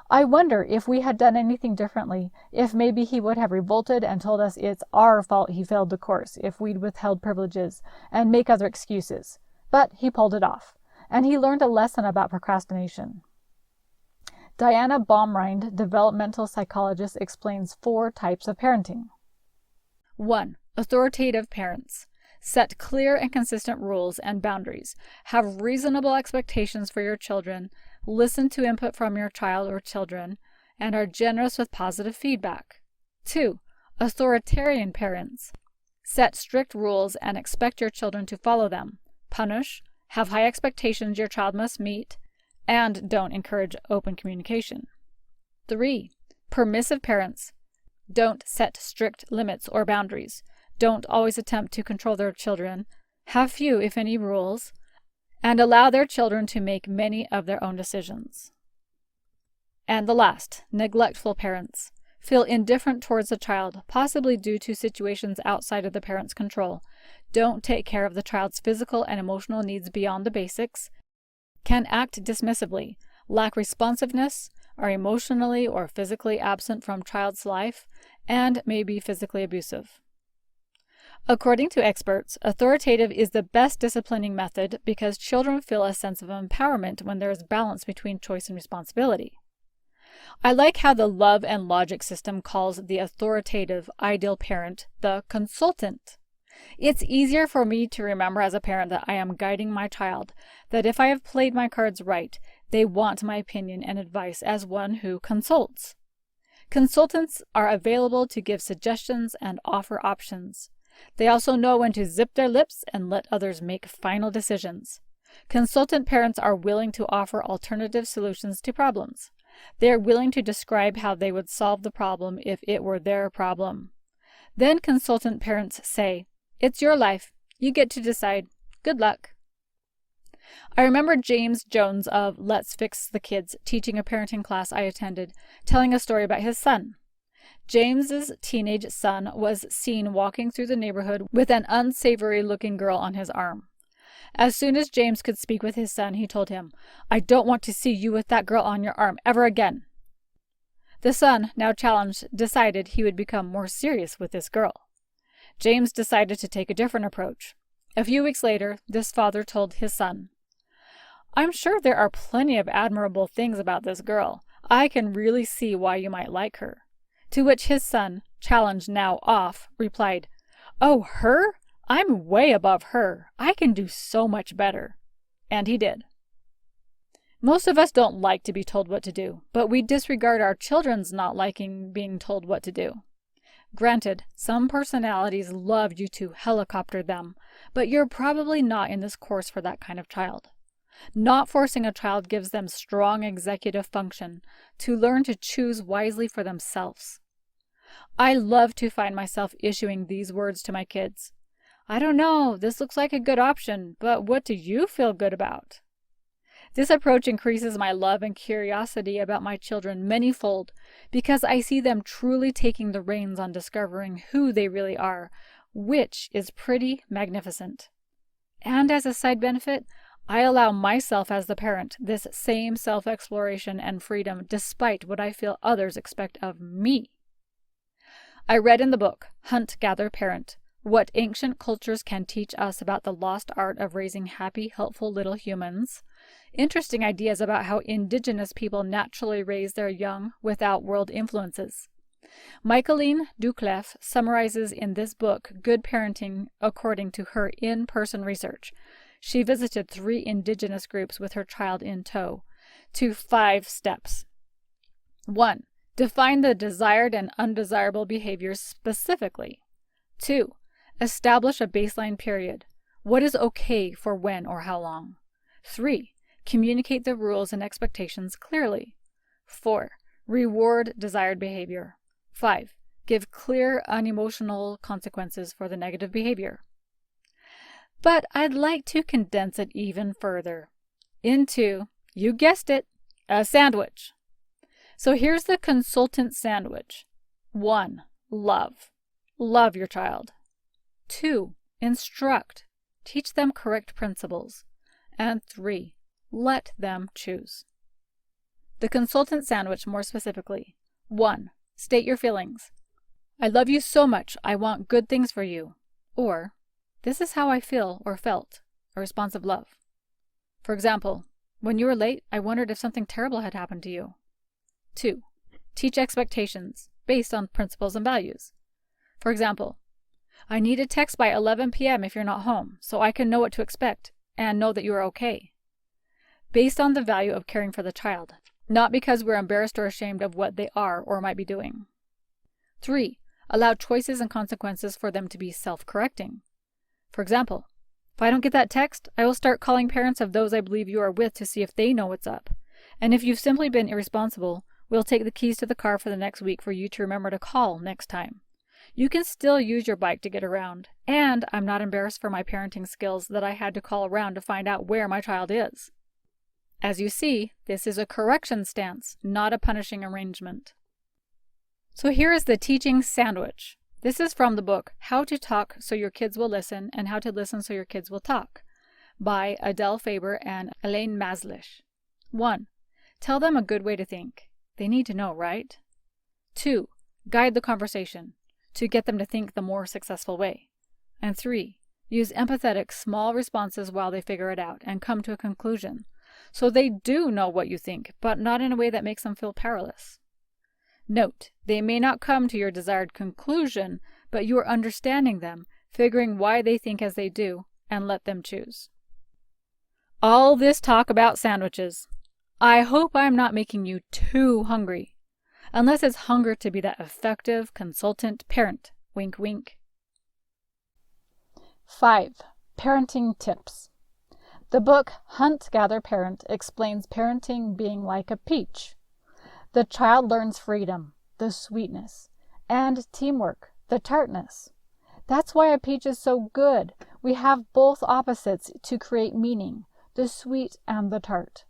I wonder if we had done anything differently, if maybe he would have revolted and told us it's our fault he failed the course, if we'd withheld privileges and make other excuses. But he pulled it off, and he learned a lesson about procrastination. Diana Baumrind, developmental psychologist, explains 4 types of parenting. 1. Authoritative parents. Set clear and consistent rules and boundaries. Have reasonable expectations for your children. Listen to input from your child or children, and are generous with positive feedback. 2. Authoritarian parents. Set strict rules and expect your children to follow them. Punish, have high expectations your child must meet, and don't encourage open communication. 3. Permissive parents. Don't set strict limits or boundaries. Don't always attempt to control their children. Have few, if any, rules, and allow their children to make many of their own decisions. And the last, neglectful parents. Feel indifferent towards the child, possibly due to situations outside of the parent's control. Don't take care of the child's physical and emotional needs beyond the basics. Can act dismissively, lack responsiveness, are emotionally or physically absent from child's life, and may be physically abusive. According to experts, authoritative is the best disciplining method because children feel a sense of empowerment when there is balance between choice and responsibility. I like how the love and logic system calls the authoritative ideal parent the consultant. It's easier for me to remember as a parent that I am guiding my child, that if I have played my cards right, they want my opinion and advice as one who consults. Consultants are available to give suggestions and offer options. They also know when to zip their lips and let others make final decisions. Consultant parents are willing to offer alternative solutions to problems. They are willing to describe how they would solve the problem if it were their problem. Then consultant parents say, "It's your life. You get to decide. Good luck." I remember James Jones of Let's Fix the Kids teaching a parenting class I attended, telling a story about his son. James's teenage son was seen walking through the neighborhood with an unsavory-looking girl on his arm. As soon as James could speak with his son, he told him, "I don't want to see you with that girl on your arm ever again." The son, now challenged, decided he would become more serious with this girl. James decided to take a different approach. A few weeks later, this father told his son, "I'm sure there are plenty of admirable things about this girl. I can really see why you might like her." To which his son, challenge now off, replied, "Oh, her? I'm way above her. I can do so much better." And he did. Most of us don't like to be told what to do, but we disregard our children's not liking being told what to do. Granted, some personalities love you to helicopter them, but you're probably not in this course for that kind of child. Not forcing a child gives them strong executive function to learn to choose wisely for themselves. I love to find myself issuing these words to my kids. "I don't know, this looks like a good option, but what do you feel good about?" This approach increases my love and curiosity about my children manyfold because I see them truly taking the reins on discovering who they really are, which is pretty magnificent. And as a side benefit, I allow myself as the parent this same self-exploration and freedom despite what I feel others expect of me. I read in the book, Hunt, Gather, Parent, what ancient cultures can teach us about the lost art of raising happy, helpful little humans. Interesting ideas about how indigenous people naturally raise their young without world influences. Michaeline Duclef summarizes in this book good parenting according to her in-person research. She visited 3 indigenous groups with her child in tow, to 5 steps. 1. Define the desired and undesirable behaviors specifically. 2. Establish a baseline period. What is okay for when or how long? 3. Communicate the rules and expectations clearly. 4. Reward desired behavior. 5. Give clear, unemotional consequences for the negative behavior. But I'd like to condense it even further into, you guessed it, a sandwich. So here's the consultant sandwich. 1. Love. Love your child. 2. Instruct. Teach them correct principles. And 3. Let them choose. The consultant sandwich more specifically. 1. State your feelings. I love you so much, I want good things for you. Or, this is how I feel or felt, a response of love. For example, when you were late, I wondered if something terrible had happened to you. 2. Teach expectations based on principles and values. For example, I need a text by 11 p.m. if you're not home, so I can know what to expect and know that you are okay. Based on the value of caring for the child, not because we're embarrassed or ashamed of what they are or might be doing. 3. Allow choices and consequences for them to be self-correcting. For example, if I don't get that text, I will start calling parents of those I believe you are with to see if they know what's up. And if you've simply been irresponsible, we'll take the keys to the car for the next week for you to remember to call next time. You can still use your bike to get around, and I'm not embarrassed for my parenting skills that I had to call around to find out where my child is. As you see, this is a correction stance, not a punishing arrangement. So here is the teaching sandwich. This is from the book How to Talk So Your Kids Will Listen and How to Listen So Your Kids Will Talk by Adele Faber and Elaine Maslish. 1. Tell them a good way to think. They need to know, right? 2. Guide the conversation to get them to think the more successful way. And 3. Use empathetic small responses while they figure it out and come to a conclusion, so they do know what you think, but not in a way that makes them feel powerless. Note, they may not come to your desired conclusion, but you are understanding them, figuring why they think as they do, and let them choose. All this talk about sandwiches. I hope I'm not making you too hungry, unless it's hunger to be that effective consultant parent. Wink, wink. 5. Parenting tips. The book Hunt, Gather, Parent explains parenting being like a peach. The child learns freedom, the sweetness, and teamwork, the tartness. That's why a peach is so good. We have both opposites to create meaning, the sweet and the tart,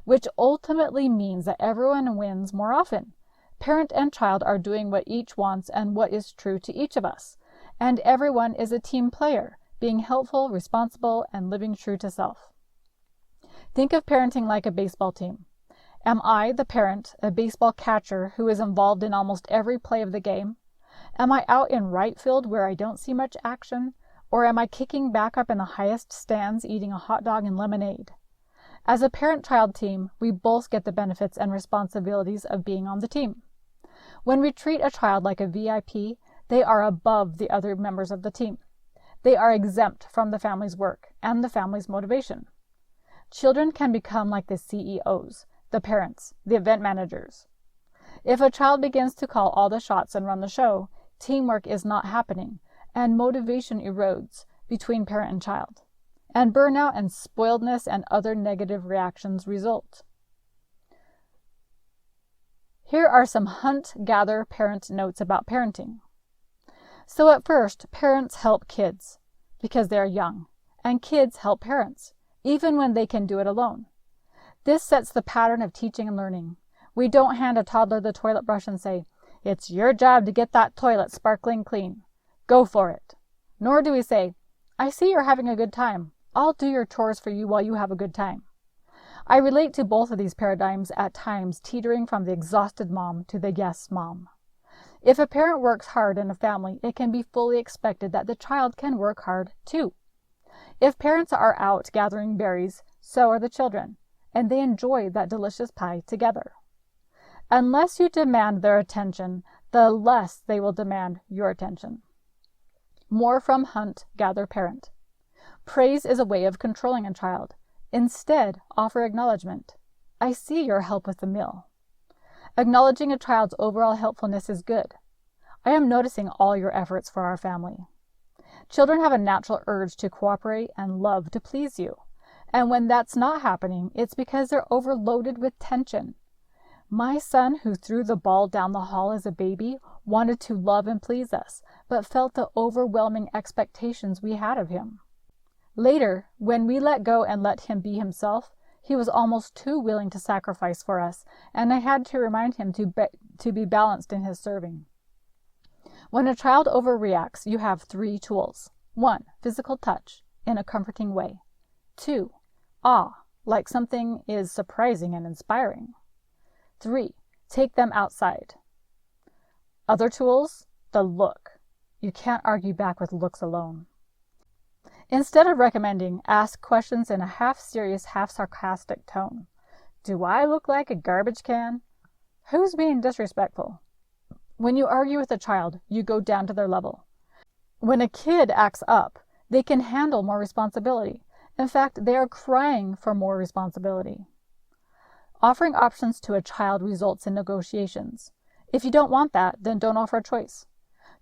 which ultimately means that everyone wins more often. Parent and child are doing what each wants and what is true to each of us, and everyone is a team player, being helpful, responsible, and living true to self. Think of parenting like a baseball team. Am I, the parent, a baseball catcher who is involved in almost every play of the game? Am I out in right field where I don't see much action? Or am I kicking back up in the highest stands eating a hot dog and lemonade? As a parent-child team, we both get the benefits and responsibilities of being on the team. When we treat a child like a VIP, they are above the other members of the team. They are exempt from the family's work and the family's motivation. Children can become like the CEOs, the parents, the event managers. If a child begins to call all the shots and run the show, teamwork is not happening, and motivation erodes between parent and child, and burnout and spoiledness and other negative reactions result. Here are some Hunt, Gather, Parent notes about parenting. So at first, parents help kids because they're young, and kids help parents, even when they can do it alone. This sets the pattern of teaching and learning. We don't hand a toddler the toilet brush and say, "It's your job to get that toilet sparkling clean. Go for it." Nor do we say, "I see you're having a good time. I'll do your chores for you while you have a good time." I relate to both of these paradigms at times, teetering from the exhausted mom to the yes mom. If a parent works hard in a family, it can be fully expected that the child can work hard too. If parents are out gathering berries, so are the children, and they enjoy that delicious pie together. Unless you demand their attention, the less they will demand your attention. More from Hunt, Gather, Parent. Praise is a way of controlling a child. Instead, offer acknowledgement. I see your help with the meal. Acknowledging a child's overall helpfulness is good. I am noticing all your efforts for our family. Children have a natural urge to cooperate and love to please you. And when that's not happening, it's because they're overloaded with tension. My son, who threw the ball down the hall as a baby, wanted to love and please us, but felt the overwhelming expectations we had of him. Later, when we let go and let him be himself, he was almost too willing to sacrifice for us, and I had to remind him to be balanced in his serving. When a child overreacts, you have 3 tools. 1. Physical touch, in a comforting way. 2. Awe, like something is surprising and inspiring. 3. Take them outside. Other tools? The look. You can't argue back with looks alone. Instead of recommending, ask questions in a half-serious, half-sarcastic tone. Do I look like a garbage can? Who's being disrespectful? When you argue with a child, you go down to their level. When a kid acts up, they can handle more responsibility. In fact, they are crying for more responsibility. Offering options to a child results in negotiations. If you don't want that, then don't offer a choice.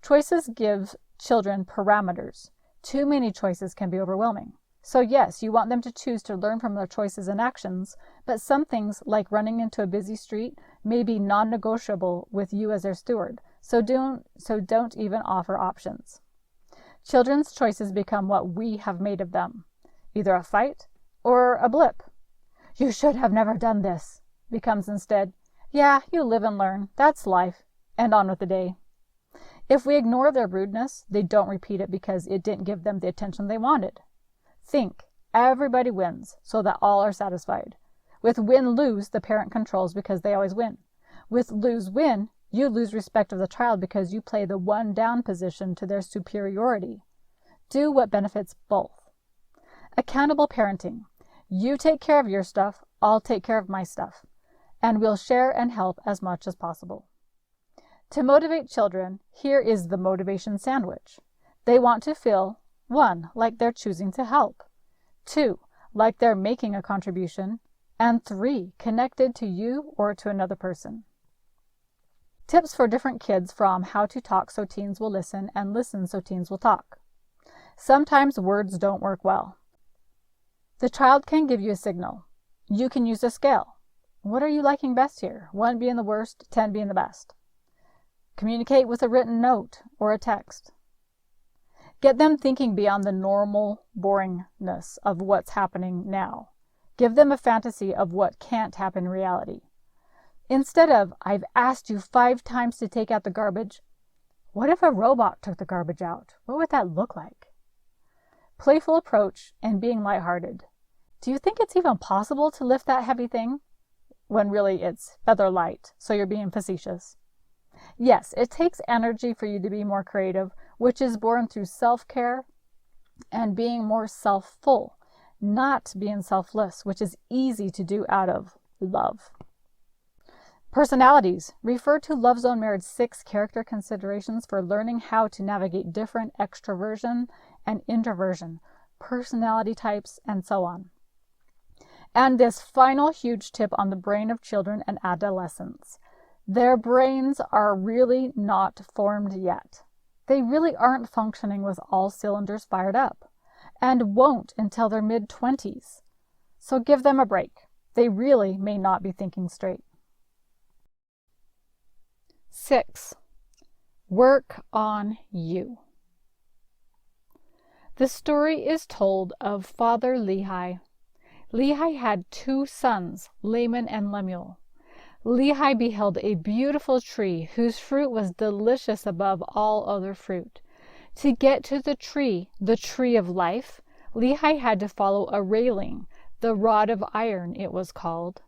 Choices give children parameters. Too many choices can be overwhelming. So yes, you want them to choose to learn from their choices and actions, but some things, like running into a busy street, may be non-negotiable with you as their steward. So don't even offer options. Children's choices become what we have made of them, either a fight or a blip. You should have never done this becomes instead, yeah, you live and learn, that's life, and on with the day. If we ignore their rudeness, they don't repeat it because it didn't give them the attention they wanted. Think, everybody wins, so that all are satisfied. With win-lose, the parent controls because they always win. With lose-win, you lose respect of the child because you play the one-down position to their superiority. Do what benefits both. Accountable parenting. You take care of your stuff, I'll take care of my stuff, and we'll share and help as much as possible. To motivate children, here is the motivation sandwich. They want to feel 1. Like they're choosing to help. 2. Like they're making a contribution. And 3. Connected to you or to another person. Tips for different kids from how to talk so teens will listen and listen so teens will talk. Sometimes words don't work well. The child can give you a signal. You can use a scale. What are you liking best here? 1 being the worst, 10 being the best. Communicate with a written note or a text. Get them thinking beyond the normal boringness of what's happening now. Give them a fantasy of what can't happen in reality. Instead of, I've asked you 5 times to take out the garbage, what if a robot took the garbage out? What would that look like? Playful approach and being lighthearted. Do you think it's even possible to lift that heavy thing? When really it's feather light, so you're being facetious. Yes, it takes energy for you to be more creative, which is born through self-care and being more self-full, not being selfless, which is easy to do out of love. Personalities. Refer to Love Zone Marriage 6 character considerations for learning how to navigate different extroversion and introversion, personality types, and so on. And this final huge tip on the brain of children and adolescents. Their brains are really not formed yet. They really aren't functioning with all cylinders fired up, and won't until their mid-20s. So give them a break. They really may not be thinking straight. 6. Work on you. The story is told of Father Lehi. Lehi had 2 sons, Laman and Lemuel. Lehi beheld a beautiful tree whose fruit was delicious above all other fruit. To get to the tree of life, Lehi had to follow a railing, the rod of iron it was called.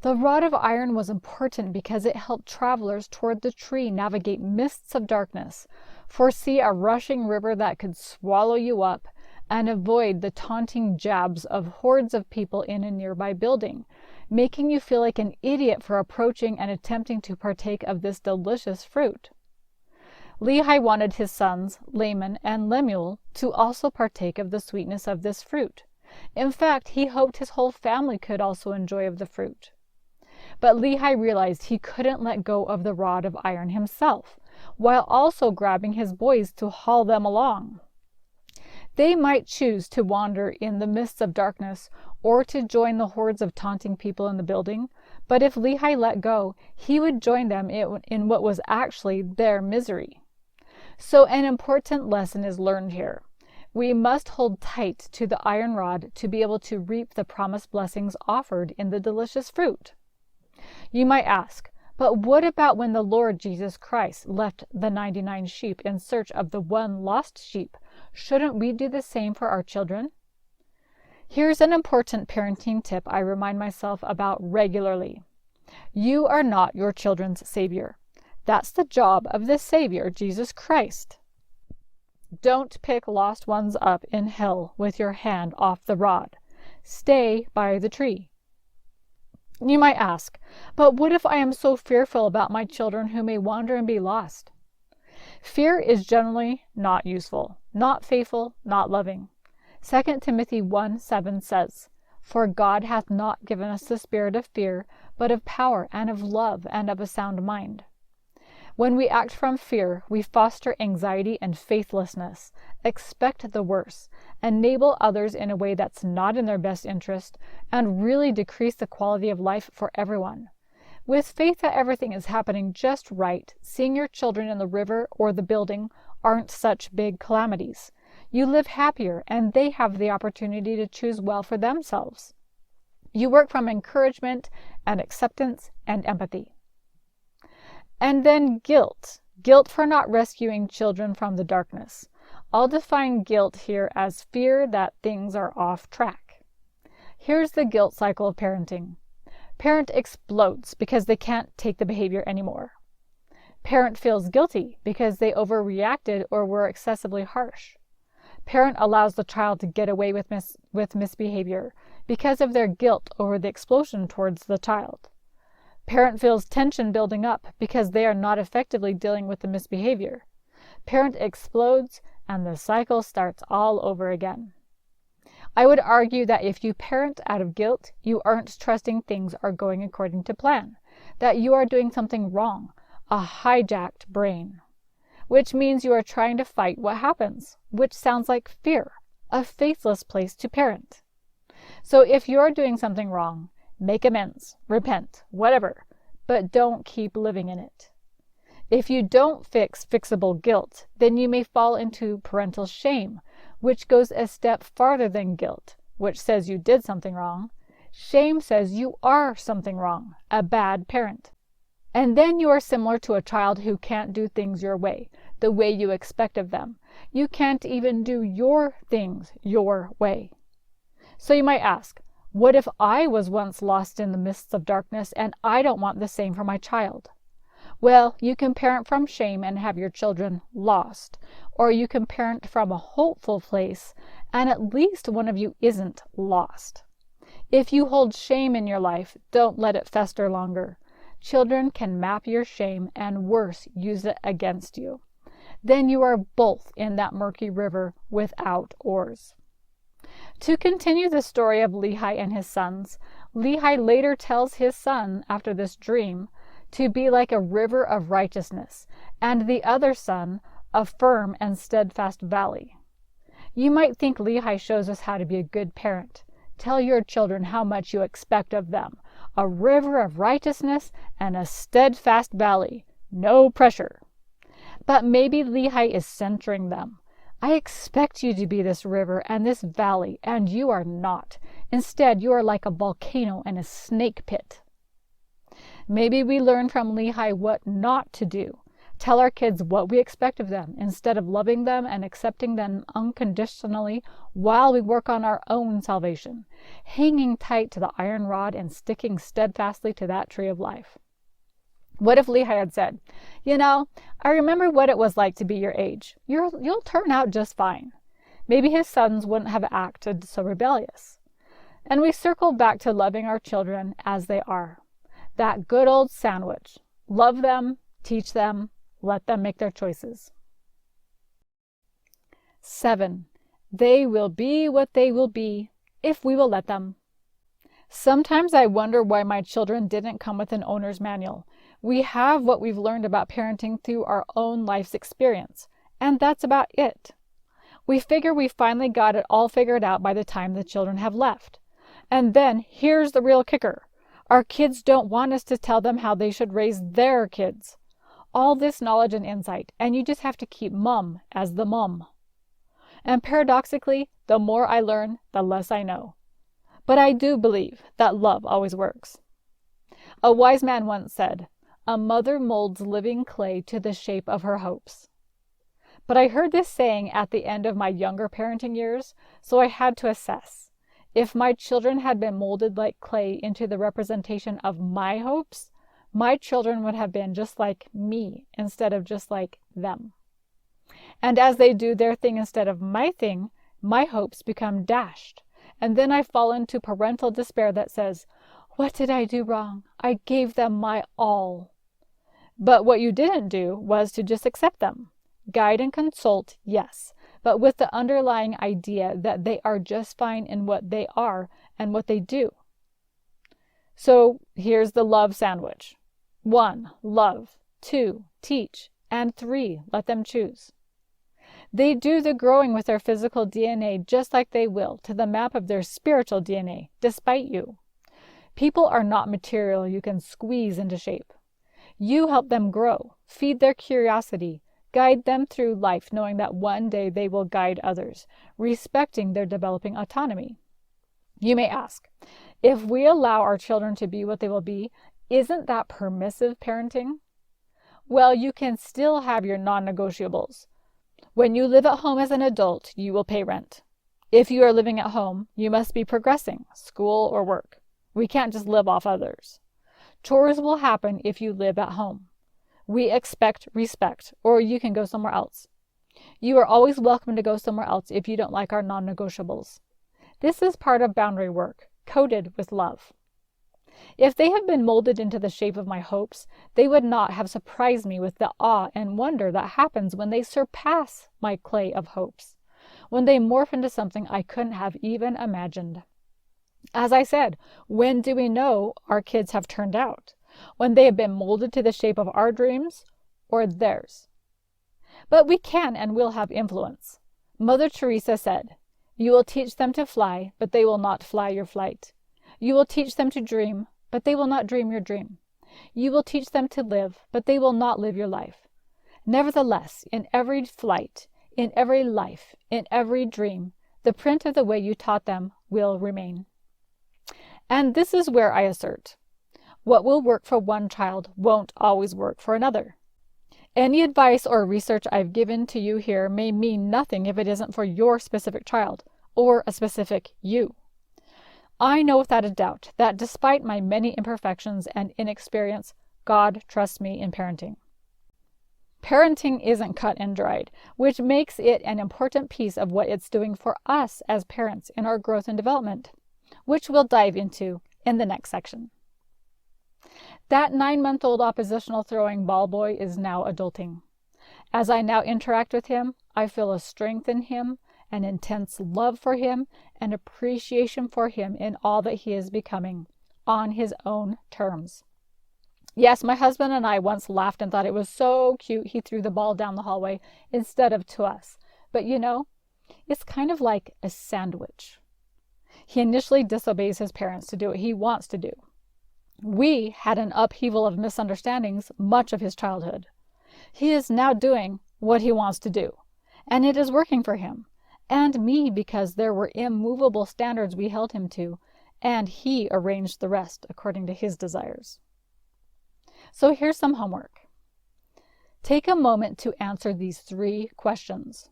The rod of iron was important because it helped travelers toward the tree navigate mists of darkness, foresee a rushing river that could swallow you up, and avoid the taunting jabs of hordes of people in a nearby building, making you feel like an idiot for approaching and attempting to partake of this delicious fruit. Lehi wanted his sons, Laman and Lemuel, to also partake of the sweetness of this fruit. In fact, he hoped his whole family could also enjoy of the fruit. But Lehi realized he couldn't let go of the rod of iron himself, while also grabbing his boys to haul them along. They might choose to wander in the mists of darkness or to join the hordes of taunting people in the building, but if Lehi let go, he would join them in what was actually their misery. So an important lesson is learned here. We must hold tight to the iron rod to be able to reap the promised blessings offered in the delicious fruit. You might ask, but what about when the Lord Jesus Christ left the 99 sheep in search of the one lost sheep? Shouldn't we do the same for our children? Here's an important parenting tip I remind myself about regularly. You are not your children's savior. That's the job of the Savior, Jesus Christ. Don't pick lost ones up in hell with your hand off the rod. Stay by the tree. You might ask, but what if I am so fearful about my children who may wander and be lost? Fear is generally not useful, not faithful, not loving. 2 Timothy 1:7 says, "For God hath not given us the spirit of fear, but of power and of love and of a sound mind." When we act from fear, we foster anxiety and faithlessness, expect the worst, enable others in a way that's not in their best interest, and really decrease the quality of life for everyone. With faith that everything is happening just right, seeing your children in the river or the building aren't such big calamities. You live happier, and they have the opportunity to choose well for themselves. You work from encouragement and acceptance and empathy. And then guilt. Guilt for not rescuing children from the darkness. I'll define guilt here as fear that things are off track. Here's the guilt cycle of parenting. Parent explodes because they can't take the behavior anymore. Parent feels guilty because they overreacted or were excessively harsh. Parent allows the child to get away with misbehavior because of their guilt over the explosion towards the child. Parent feels tension building up because they are not effectively dealing with the misbehavior. Parent explodes and the cycle starts all over again. I would argue that if you parent out of guilt, you aren't trusting things are going according to plan, that you are doing something wrong, a hijacked brain, which means you are trying to fight what happens, which sounds like fear, a faithless place to parent. So if you're doing something wrong, make amends, repent, whatever, but don't keep living in it. If you don't fix fixable guilt, then you may fall into parental shame, which goes a step farther than guilt, which says you did something wrong. Shame says you are something wrong, a bad parent. And then you are similar to a child who can't do things your way, the way you expect of them. You can't even do your things your way. So you might ask, what if I was once lost in the mists of darkness and I don't want the same for my child? Well, you can parent from shame and have your children lost, or you can parent from a hopeful place and at least one of you isn't lost. If you hold shame in your life, don't let it fester longer. Children can map your shame and worse, use it against you. Then you are both in that murky river without oars. To continue the story of Lehi and his sons, Lehi later tells his son, after this dream, to be like a river of righteousness, and the other son, a firm and steadfast valley. You might think Lehi shows us how to be a good parent. Tell your children how much you expect of them. A river of righteousness and a steadfast valley. No pressure. But maybe Lehi is centering them. I expect you to be this river and this valley, and you are not. Instead, you are like a volcano and a snake pit. Maybe we learn from Lehi what not to do. Tell our kids what we expect of them instead of loving them and accepting them unconditionally while we work on our own salvation, hanging tight to the iron rod and sticking steadfastly to that tree of life. What if Lehi had said, I remember what it was like to be your age. You'll turn out just fine. Maybe his sons wouldn't have acted so rebellious. And we circle back to loving our children as they are. That good old sandwich. Love them, teach them, let them make their choices. 7. They will be what they will be if we will let them. Sometimes I wonder why my children didn't come with an owner's manual. We have what we've learned about parenting through our own life's experience, and that's about it. We figure we finally got it all figured out by the time the children have left. And then here's the real kicker. Our kids don't want us to tell them how they should raise their kids. All this knowledge and insight, and you just have to keep mum as the mum. And paradoxically, the more I learn, the less I know. But I do believe that love always works. A wise man once said, "A mother molds living clay to the shape of her hopes." But I heard this saying at the end of my younger parenting years, so I had to assess. If my children had been molded like clay into the representation of my hopes, my children would have been just like me instead of just like them. And as they do their thing instead of my thing, my hopes become dashed. And then I fall into parental despair that says, "What did I do wrong? I gave them my all." But what you didn't do was to just accept them. Guide and consult, yes, but with the underlying idea that they are just fine in what they are and what they do. So here's the love sandwich. 1, love. 2, teach. And 3, let them choose. They do the growing with their physical DNA just like they will to the map of their spiritual DNA, despite you. People are not material you can squeeze into shape. You help them grow, feed their curiosity, guide them through life knowing that one day they will guide others, respecting their developing autonomy. You may ask, if we allow our children to be what they will be, isn't that permissive parenting? Well, you can still have your non-negotiables. When you live at home as an adult, you will pay rent. If you are living at home, you must be progressing, school or work. We can't just live off others. Chores will happen if you live at home. We expect respect, or you can go somewhere else. You are always welcome to go somewhere else if you don't like our non-negotiables. This is part of boundary work, coded with love. If they had been molded into the shape of my hopes, they would not have surprised me with the awe and wonder that happens when they surpass my clay of hopes, when they morph into something I couldn't have even imagined. As I said, when do we know our kids have turned out? When they have been molded to the shape of our dreams or theirs? But we can and will have influence. Mother Teresa said, "You will teach them to fly, but they will not fly your flight. You will teach them to dream, but they will not dream your dream. You will teach them to live, but they will not live your life. Nevertheless, in every flight, in every life, in every dream, the print of the way you taught them will remain." And this is where I assert, what will work for one child won't always work for another. Any advice or research I've given to you here may mean nothing if it isn't for your specific child, or a specific you. I know without a doubt that despite my many imperfections and inexperience, God trusts me in parenting. Parenting isn't cut and dried, which makes it an important piece of what it's doing for us as parents in our growth and development, which we'll dive into in the next section. That 9-month-old oppositional throwing ball boy is now adulting. As I now interact with him, I feel a strength in him, an intense love for him, and appreciation for him in all that he is becoming, on his own terms. Yes, my husband and I once laughed and thought it was so cute he threw the ball down the hallway instead of to us. But you know, it's kind of like a sandwich. He initially disobeys his parents to do what he wants to do. We had an upheaval of misunderstandings much of his childhood. He is now doing what he wants to do, and it is working for him and me because there were immovable standards we held him to, and he arranged the rest according to his desires. So here's some homework. Take a moment to answer these 3 questions.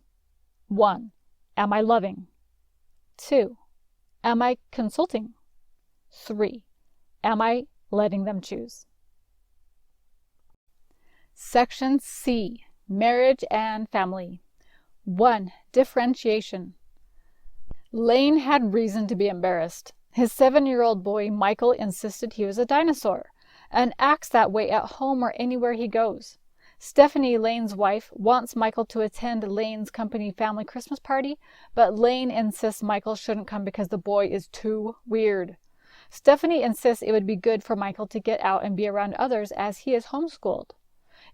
1. Am I loving? 2. Am I consulting? 3. Am I letting them choose? Section C. Marriage and Family. 1. Differentiation. Lane had reason to be embarrassed. His 7-year-old boy, Michael, insisted he was a dinosaur, and acts that way at home or anywhere he goes. Stephanie, Lane's wife, wants Michael to attend Lane's company family Christmas party, but Lane insists Michael shouldn't come because the boy is too weird. Stephanie insists it would be good for Michael to get out and be around others as he is homeschooled.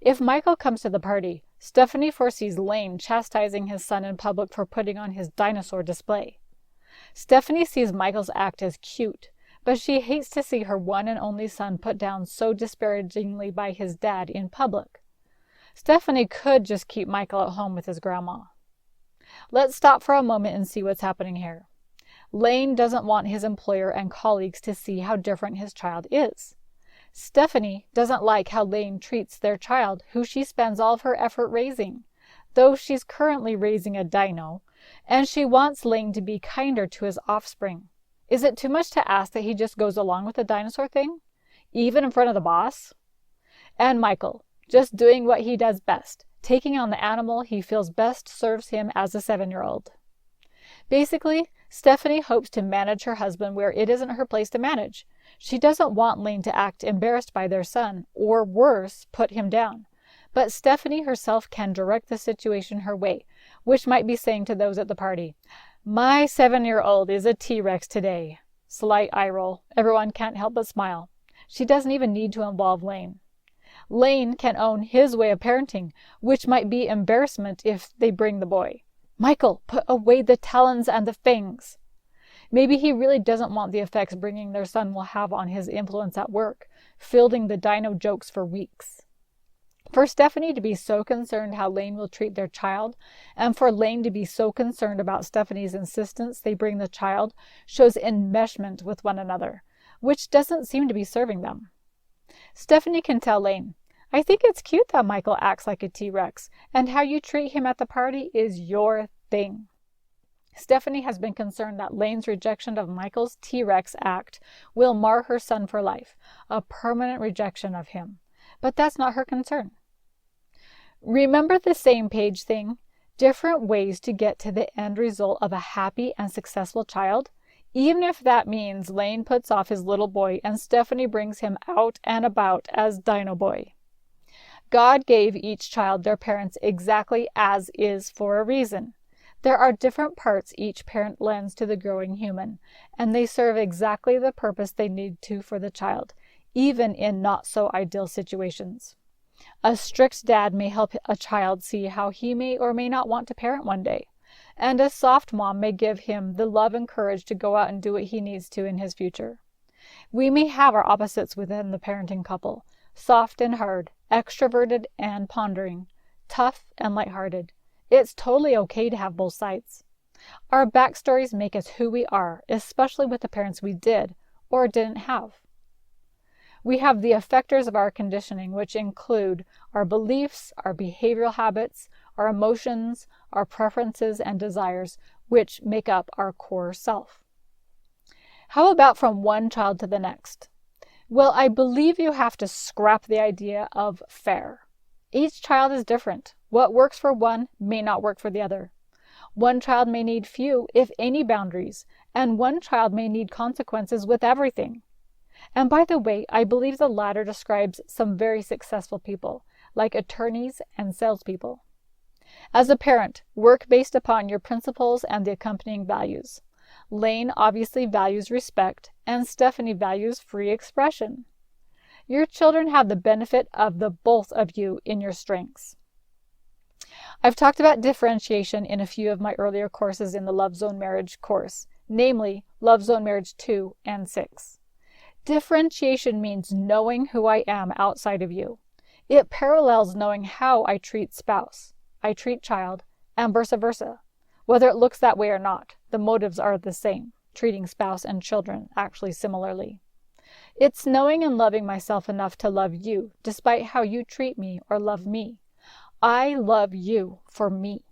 If Michael comes to the party, Stephanie foresees Lane chastising his son in public for putting on his dinosaur display. Stephanie sees Michael's act as cute, but she hates to see her one and only son put down so disparagingly by his dad in public. Stephanie could just keep Michael at home with his grandma. Let's stop for a moment and see what's happening here. Lane doesn't want his employer and colleagues to see how different his child is. Stephanie doesn't like how Lane treats their child, who she spends all of her effort raising, though she's currently raising a dino, and she wants Lane to be kinder to his offspring. Is it too much to ask that he just goes along with the dinosaur thing, even in front of the boss? And Michael, just doing what he does best, taking on the animal he feels best serves him as a 7-year-old. Basically, Stephanie hopes to manage her husband where it isn't her place to manage. She doesn't want Lane to act embarrassed by their son, or worse, put him down. But Stephanie herself can direct the situation her way, which might be saying to those at the party, "My 7-year-old is a T-Rex today." Slight eye roll. Everyone can't help but smile. She doesn't even need to involve Lane. Lane can own his way of parenting, which might be embarrassment if they bring the boy. "Michael, put away the talons and the fangs." Maybe he really doesn't want the effects bringing their son will have on his influence at work, fielding the dino jokes for weeks. For Stephanie to be so concerned how Lane will treat their child, and for Lane to be so concerned about Stephanie's insistence they bring the child, shows enmeshment with one another, which doesn't seem to be serving them. Stephanie can tell Lane, "I think it's cute that Michael acts like a T-Rex, and how you treat him at the party is your thing." Stephanie has been concerned that Lane's rejection of Michael's T-Rex act will mar her son for life, a permanent rejection of him. But that's not her concern. Remember the same page thing? Different ways to get to the end result of a happy and successful child? Even if that means Lane puts off his little boy and Stephanie brings him out and about as Dino Boy. God gave each child their parents exactly as is for a reason. There are different parts each parent lends to the growing human, and they serve exactly the purpose they need to for the child, even in not-so-ideal situations. A strict dad may help a child see how he may or may not want to parent one day, and a soft mom may give him the love and courage to go out and do what he needs to in his future. We may have our opposites within the parenting couple, soft and hard, extroverted and pondering, tough and lighthearted. It's totally okay to have both sides. Our backstories make us who we are, especially with the parents we did or didn't have. We have the effectors of our conditioning, which include our beliefs, our behavioral habits, our emotions, our preferences and desires, which make up our core self. How about from one child to the next? Well, I believe you have to scrap the idea of fair. Each child is different. What works for one may not work for the other. One child may need few, if any, boundaries, and one child may need consequences with everything. And by the way, I believe the latter describes some very successful people, like attorneys and salespeople. As a parent, work based upon your principles and the accompanying values. Lane obviously values respect, and Stephanie values free expression. Your children have the benefit of the both of you in your strengths. I've talked about differentiation in a few of my earlier courses in the Love Zone Marriage course, namely Love Zone Marriage 2 and 6. Differentiation means knowing who I am outside of you. It parallels knowing how I treat spouse, I treat child, and vice versa. Whether it looks that way or not, the motives are the same, treating spouse and children actually similarly. It's knowing and loving myself enough to love you, despite how you treat me or love me. I love you for me.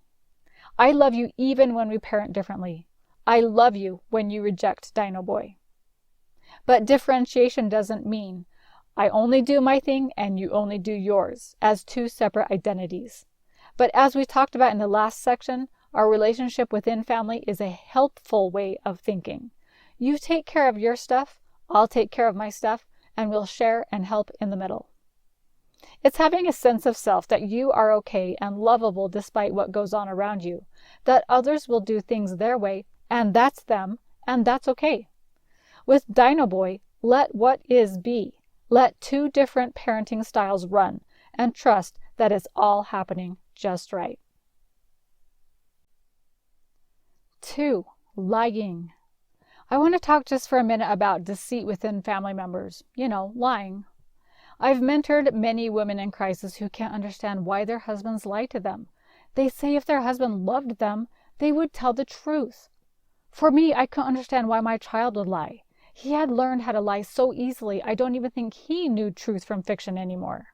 I love you even when we parent differently. I love you when you reject Dino Boy. But differentiation doesn't mean I only do my thing and you only do yours, as two separate identities. But as we talked about in the last section, our relationship within family is a helpful way of thinking. You take care of your stuff, I'll take care of my stuff, and we'll share and help in the middle. It's having a sense of self that you are okay and lovable despite what goes on around you, that others will do things their way, and that's them, and that's okay. With Dino Boy, let what is be. Let two different parenting styles run, and trust that it's all happening just right. 2. Lying. I want to talk just for a minute about deceit within family members. Lying. I've mentored many women in crisis who can't understand why their husbands lie to them. They say if their husband loved them, they would tell the truth. For me, I couldn't understand why my child would lie. He had learned how to lie so easily, I don't even think he knew truth from fiction anymore.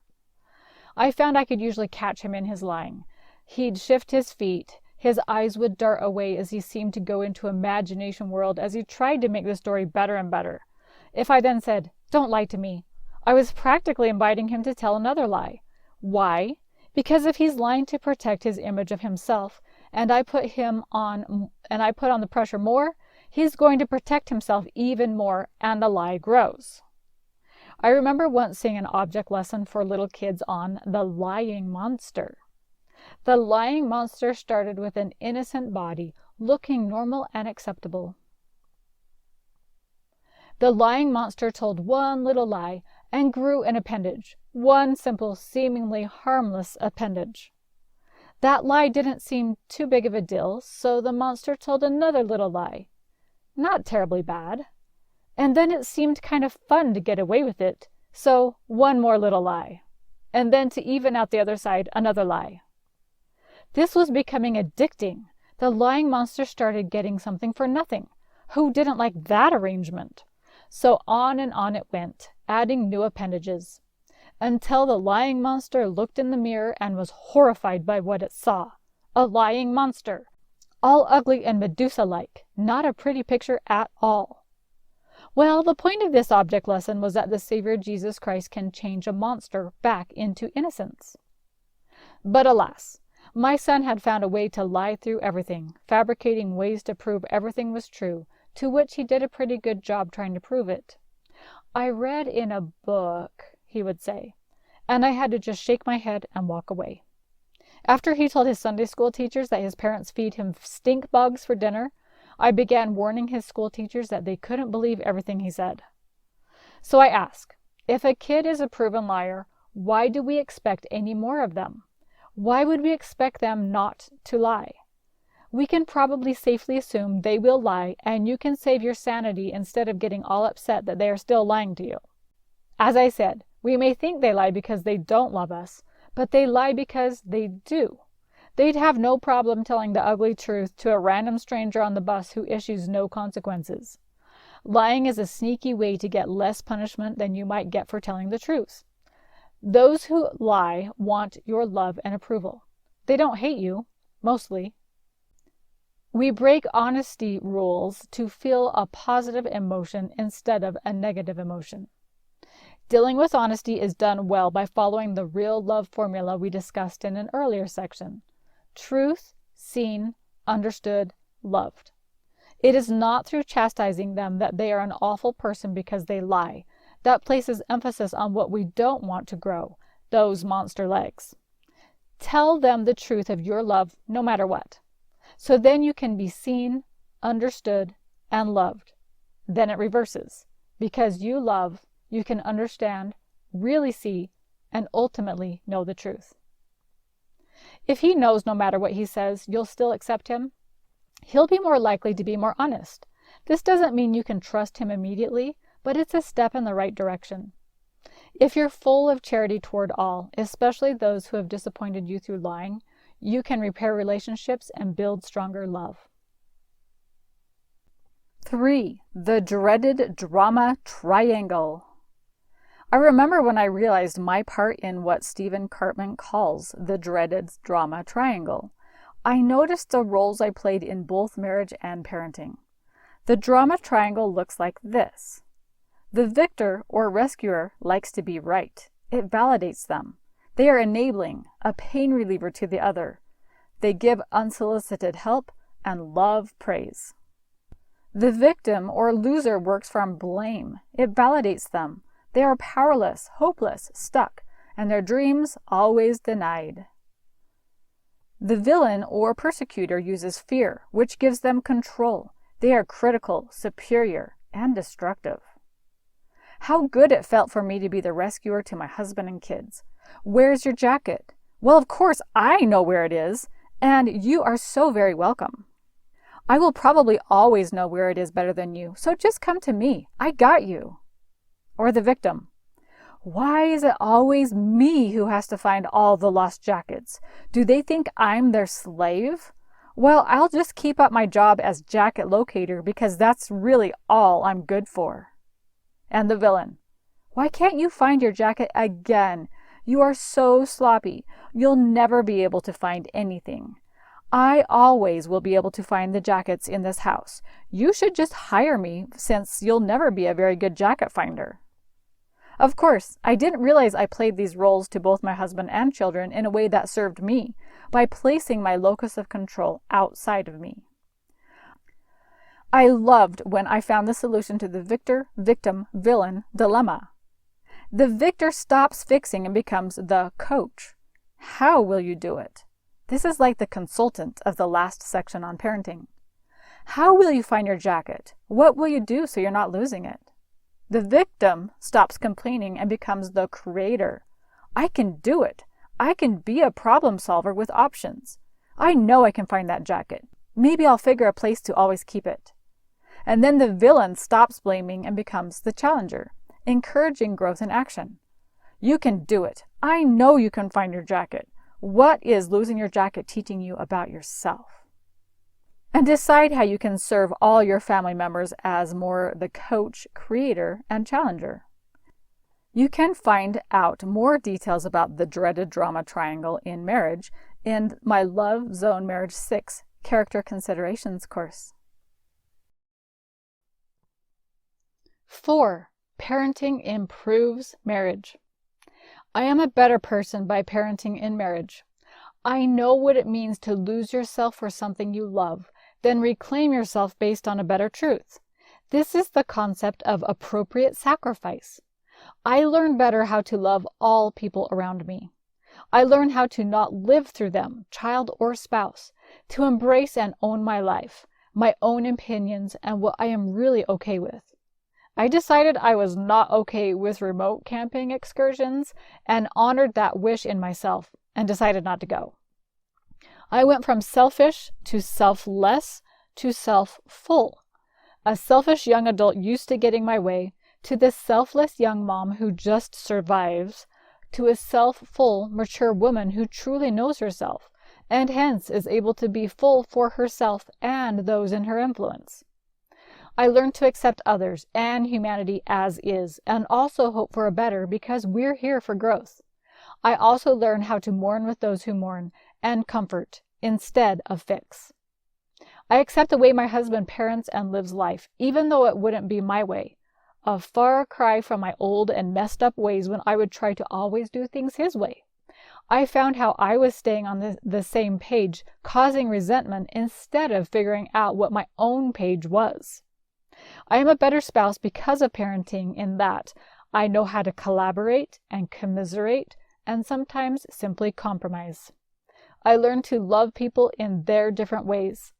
I found I could usually catch him in his lying. He'd shift his feet. His eyes would dart away as he seemed to go into imagination world as he tried to make the story better and better. If I then said, "Don't lie to me," I was practically inviting him to tell another lie. Why? Because if he's lying to protect his image of himself, and I put on the pressure more, He's going to protect himself even more, and the lie grows. I remember once seeing an object lesson for little kids on the lying monster. The lying monster started with an innocent body, looking normal and acceptable. The lying monster told one little lie and grew an appendage, one simple, seemingly harmless appendage. That lie didn't seem too big of a deal, so the monster told another little lie. Not terribly bad. And then it seemed kind of fun to get away with it, so one more little lie. And then to even out the other side, another lie. This was becoming addicting. The lying monster started getting something for nothing. Who didn't like that arrangement? So on and on it went, adding new appendages, until the lying monster looked in the mirror and was horrified by what it saw. A lying monster, all ugly and Medusa-like, not a pretty picture at all. Well, the point of this object lesson was that the Savior Jesus Christ can change a monster back into innocence. But alas, my son had found a way to lie through everything, fabricating ways to prove everything was true, to which he did a pretty good job trying to prove it. "I read in a book," he would say, and I had to just shake my head and walk away. After he told his Sunday school teachers that his parents feed him stink bugs for dinner, I began warning his school teachers that they couldn't believe everything he said. So I ask, if a kid is a proven liar, why do we expect any more of them? Why would we expect them not to lie? We can probably safely assume they will lie, and you can save your sanity instead of getting all upset that they are still lying to you. As I said, we may think they lie because they don't love us, but they lie because they do. They'd have no problem telling the ugly truth to a random stranger on the bus who issues no consequences. Lying is a sneaky way to get less punishment than you might get for telling the truth. Those who lie want your love and approval. They don't hate you, mostly. We break honesty rules to feel a positive emotion instead of a negative emotion. Dealing with honesty is done well by following the real love formula we discussed in an earlier section. Truth, seen, understood, loved. It is not through chastising them that they are an awful person because they lie. That places emphasis on what we don't want to grow, those monster legs. Tell them the truth of your love no matter what. So then you can be seen, understood, and loved. Then it reverses. Because you love, you can understand, really see, and ultimately know the truth. If he knows no matter what he says, you'll still accept him, he'll be more likely to be more honest. This doesn't mean you can trust him immediately, but it's a step in the right direction. If you're full of charity toward all, especially those who have disappointed you through lying, you can repair relationships and build stronger love. 3. The dreaded drama triangle. I remember when I realized my part in what Stephen Cartman calls the dreaded drama triangle. I noticed the roles I played in both marriage and parenting. The drama triangle looks like this. The victor or rescuer likes to be right. It validates them. They are enabling, a pain reliever to the other. They give unsolicited help and love praise. The victim or loser works from blame. It validates them. They are powerless, hopeless, stuck, and their dreams always denied. The villain or persecutor uses fear, which gives them control. They are critical, superior, and destructive. How good it felt for me to be the rescuer to my husband and kids. Where's your jacket? Well, of course I know where it is, and you are so very welcome. I will probably always know where it is better than you, so just come to me. I got you. Or the victim. Why is it always me who has to find all the lost jackets? Do they think I'm their slave? Well, I'll just keep up my job as jacket locator because that's really all I'm good for. And the villain. Why can't you find your jacket again? You are so sloppy. You'll never be able to find anything. I always will be able to find the jackets in this house. You should just hire me since you'll never be a very good jacket finder. Of course, I didn't realize I played these roles to both my husband and children in a way that served me, by placing my locus of control outside of me. I loved when I found the solution to the victor-victim-villain dilemma. The victor stops fixing and becomes the coach. How will you do it? This is like the consultant of the last section on parenting. How will you find your jacket? What will you do so you're not losing it? The victim stops complaining and becomes the creator. I can do it. I can be a problem solver with options. I know I can find that jacket. Maybe I'll figure a place to always keep it. And then the villain stops blaming and becomes the challenger, encouraging growth and action. You can do it. I know you can find your jacket. What is losing your jacket teaching you about yourself? And decide how you can serve all your family members as more the coach, creator, and challenger. You can find out more details about the dreaded drama triangle in marriage in my Love Zone Marriage 6 Character Considerations course. 4. Parenting improves marriage. I am a better person by parenting in marriage. I know what it means to lose yourself for something you love, then reclaim yourself based on a better truth. This is the concept of appropriate sacrifice. I learn better how to love all people around me. I learn how to not live through them, child or spouse, to embrace and own my life, my own opinions, and what I am really okay with. I decided I was not okay with remote camping excursions and honored that wish in myself and decided not to go. I went from selfish to selfless to self-full. A selfish young adult used to getting my way, to the selfless young mom who just survives, to a self-full, mature woman who truly knows herself, and hence is able to be full for herself and those in her influence. I learned to accept others and humanity as is, and also hope for a better because we're here for growth. I also learned how to mourn with those who mourn, and comfort instead of fix. I accept the way my husband parents and lives life, even though it wouldn't be my way. A far cry from my old and messed up ways when I would try to always do things his way. I found how I was staying on the same page, causing resentment instead of figuring out what my own page was. I am a better spouse because of parenting in that I know how to collaborate and commiserate and sometimes simply compromise. I learn to love people in their different ways.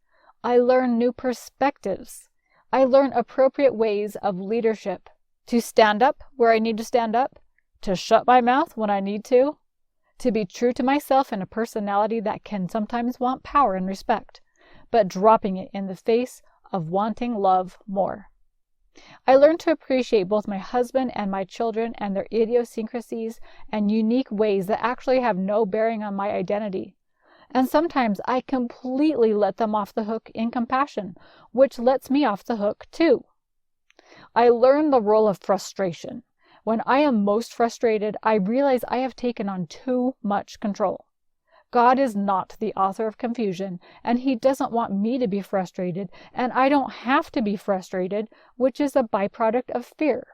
I learn new perspectives. I learn appropriate ways of leadership, to stand up where I need to stand up, to shut my mouth when I need to be true to myself in a personality that can sometimes want power and respect, but dropping it in the face of wanting love more. I learned to appreciate both my husband and my children and their idiosyncrasies and unique ways that actually have no bearing on my identity. And sometimes I completely let them off the hook in compassion, which lets me off the hook too. I learned the role of frustration. When I am most frustrated, I realize I have taken on too much control. God is not the author of confusion, and He doesn't want me to be frustrated, and I don't have to be frustrated, which is a byproduct of fear.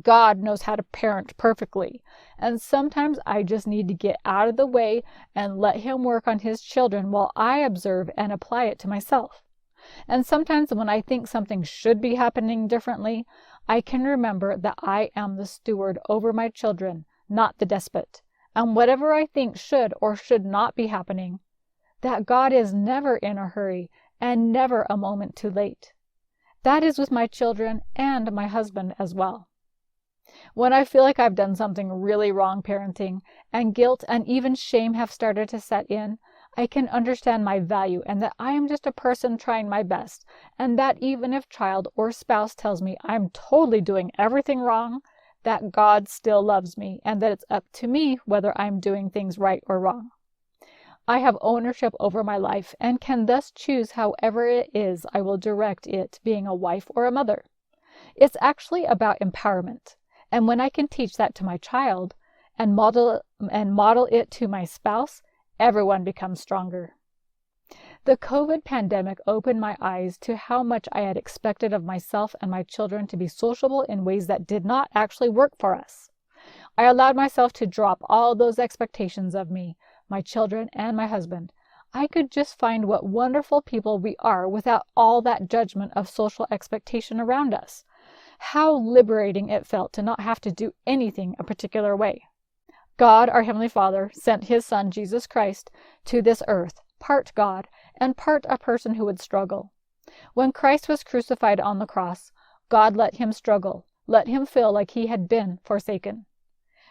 God knows how to parent perfectly, and sometimes I just need to get out of the way and let Him work on His children while I observe and apply it to myself. And sometimes when I think something should be happening differently, I can remember that I am the steward over my children, not the despot. And whatever I think should or should not be happening, that God is never in a hurry and never a moment too late. That is with my children and my husband as well. When I feel like I've done something really wrong parenting, and guilt and even shame have started to set in, I can understand my value and that I am just a person trying my best, and that even if child or spouse tells me I'm totally doing everything wrong, that God still loves me and that it's up to me whether I'm doing things right or wrong. I have ownership over my life and can thus choose however it is I will direct it, being a wife or a mother. It's actually about empowerment. And when I can teach that to my child and model it to my spouse, everyone becomes stronger. The COVID pandemic opened my eyes to how much I had expected of myself and my children to be sociable in ways that did not actually work for us. I allowed myself to drop all those expectations of me, my children, and my husband. I could just find what wonderful people we are without all that judgment of social expectation around us. How liberating it felt to not have to do anything a particular way. God, our Heavenly Father, sent His Son, Jesus Christ, to this earth, part God and part a person who would struggle. When Christ was crucified on the cross, God let Him struggle, let Him feel like He had been forsaken.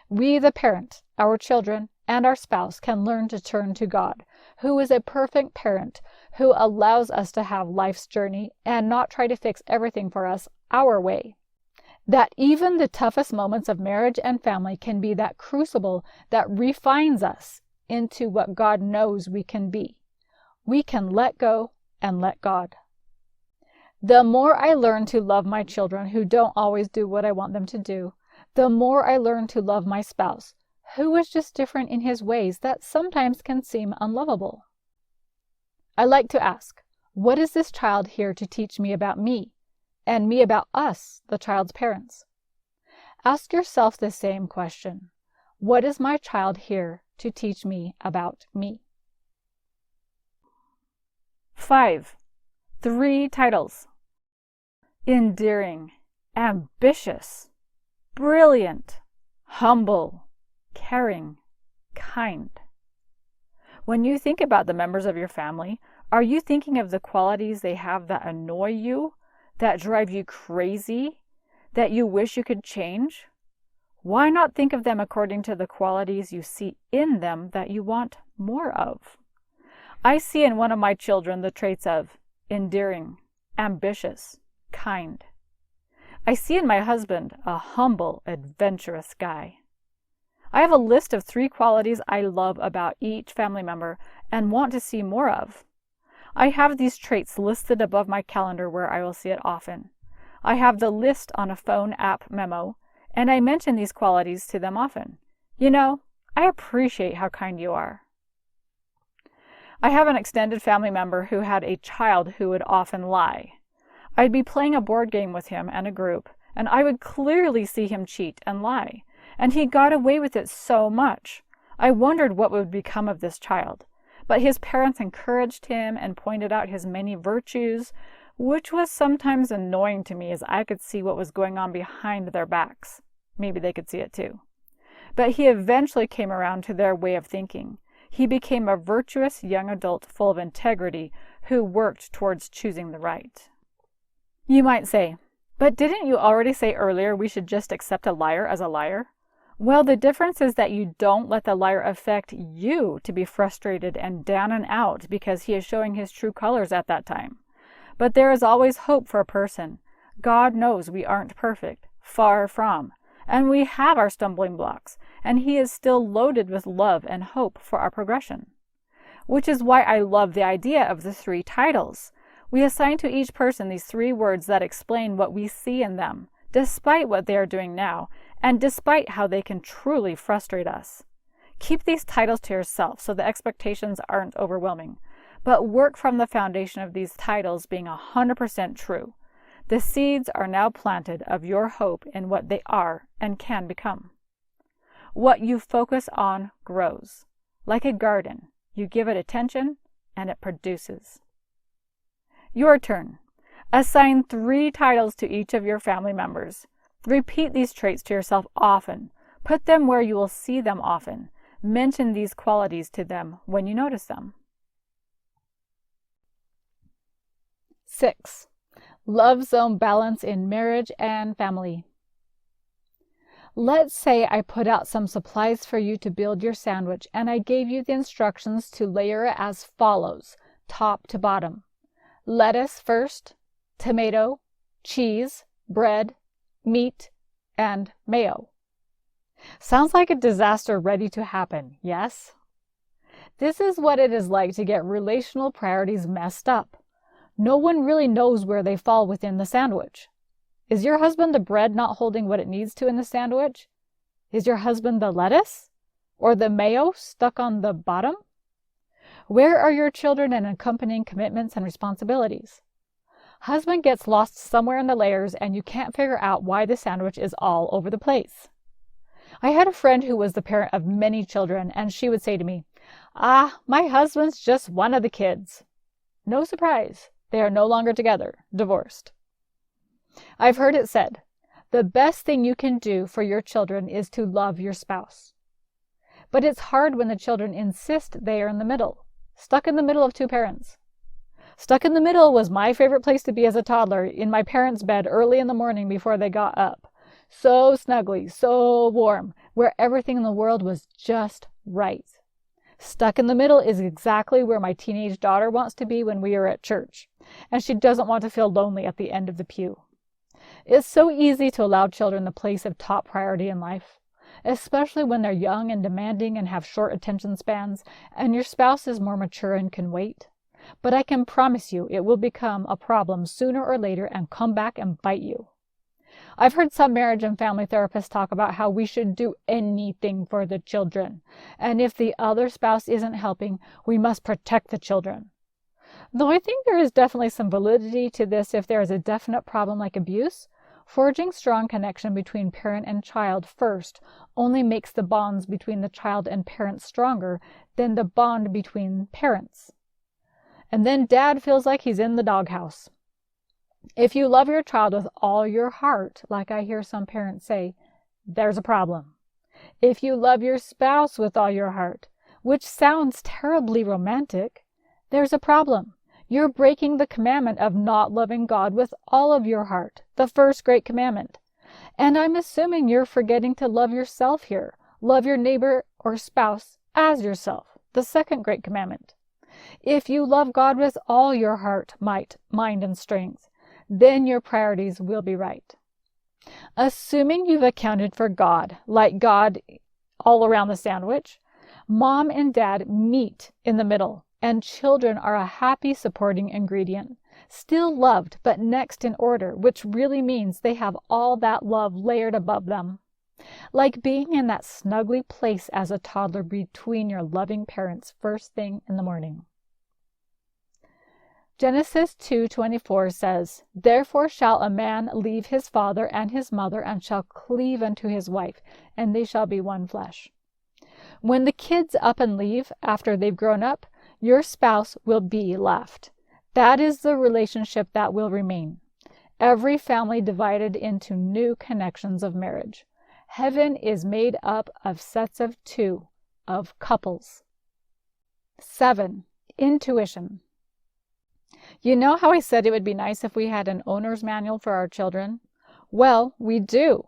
We, the parent, our children, and our spouse can learn to turn to God, who is a perfect parent, who allows us to have life's journey and not try to fix everything for us our way. That even the toughest moments of marriage and family can be that crucible that refines us into what God knows we can be. We can let go and let God. The more I learn to love my children who don't always do what I want them to do, the more I learn to love my spouse, who is just different in his ways that sometimes can seem unlovable. I like to ask, what is this child here to teach me about me, and me about us, the child's parents? Ask yourself the same question. What is my child here to teach me about me? 5. 3 titles. Endearing, ambitious, brilliant, humble, caring, kind. When you think about the members of your family, are you thinking of the qualities they have that annoy you, that drive you crazy, that you wish you could change? Why not think of them according to the qualities you see in them that you want more of? I see in one of my children the traits of endearing, ambitious, kind. I see in my husband a humble, adventurous guy. I have a list of 3 qualities I love about each family member and want to see more of. I have these traits listed above my calendar where I will see it often. I have the list on a phone app memo, and I mention these qualities to them often. You know, I appreciate how kind you are. I have an extended family member who had a child who would often lie. I'd be playing a board game with him and a group, and I would clearly see him cheat and lie. And he got away with it so much. I wondered what would become of this child. But his parents encouraged him and pointed out his many virtues, which was sometimes annoying to me as I could see what was going on behind their backs. Maybe they could see it too. But he eventually came around to their way of thinking. He became a virtuous young adult full of integrity who worked towards choosing the right. You might say, but didn't you already say earlier we should just accept a liar as a liar? Well, the difference is that you don't let the liar affect you to be frustrated and down and out because he is showing his true colors at that time. But there is always hope for a person. God knows we aren't perfect, far from, and we have our stumbling blocks, and He is still loaded with love and hope for our progression. Which is why I love the idea of the 3 titles. We assign to each person these 3 words that explain what we see in them, despite what they are doing now, and despite how they can truly frustrate us. Keep these titles to yourself so the expectations aren't overwhelming, but work from the foundation of these titles being 100% true. The seeds are now planted of your hope in what they are and can become. What you focus on grows. Like a garden, you give it attention and it produces. Your turn. Assign 3 titles to each of your family members. Repeat these traits to yourself often. Put them where you will see them often. Mention these qualities to them when you notice them. 6. Love zone balance in marriage and family. Let's say I put out some supplies for you to build your sandwich and I gave you the instructions to layer it as follows, top to bottom. Lettuce first, tomato, cheese, bread, meat, and mayo. Sounds like a disaster ready to happen, yes? This is what it is like to get relational priorities messed up. No one really knows where they fall within the sandwich. Is your husband the bread not holding what it needs to in the sandwich? Is your husband the lettuce? Or the mayo stuck on the bottom? Where are your children and accompanying commitments and responsibilities? Husband gets lost somewhere in the layers and you can't figure out why the sandwich is all over the place. I had a friend who was the parent of many children and she would say to me, Ah, my husband's just one of the kids. No surprise, they are no longer together, divorced. I've heard it said, the best thing you can do for your children is to love your spouse. But it's hard when the children insist they are in the middle, stuck in the middle of two parents. Stuck in the middle was my favorite place to be as a toddler, in my parents' bed early in the morning before they got up. So snuggly, so warm, where everything in the world was just right. Stuck in the middle is exactly where my teenage daughter wants to be when we are at church, and she doesn't want to feel lonely at the end of the pew. It's so easy to allow children the place of top priority in life, especially when they're young and demanding and have short attention spans, and your spouse is more mature and can wait. But I can promise you it will become a problem sooner or later and come back and bite you. I've heard some marriage and family therapists talk about how we should do anything for the children, and if the other spouse isn't helping, we must protect the children. Though I think there is definitely some validity to this if there is a definite problem like abuse, forging strong connection between parent and child first only makes the bonds between the child and parents stronger than the bond between parents. And then dad feels like he's in the doghouse. If you love your child with all your heart, like I hear some parents say, there's a problem. If you love your spouse with all your heart, which sounds terribly romantic, there's a problem. You're breaking the commandment of not loving God with all of your heart, the first great commandment. And I'm assuming you're forgetting to love yourself here. Love your neighbor or spouse as yourself, the second great commandment. If you love God with all your heart, might, mind, and strength, then your priorities will be right. Assuming you've accounted for God, like God all around the sandwich, mom and dad meet in the middle, and children are a happy supporting ingredient, still loved but next in order, which really means they have all that love layered above them. Like being in that snuggly place as a toddler between your loving parents first thing in the morning. Genesis 2:24 says, "Therefore shall a man leave his father and his mother, and shall cleave unto his wife, and they shall be one flesh." When the kids up and leave after they've grown up, your spouse will be left. That is the relationship that will remain. Every family divided into new connections of marriage. Heaven is made up of sets of two, of couples. 7. Intuition. You know how I said it would be nice if we had an owner's manual for our children? Well, we do.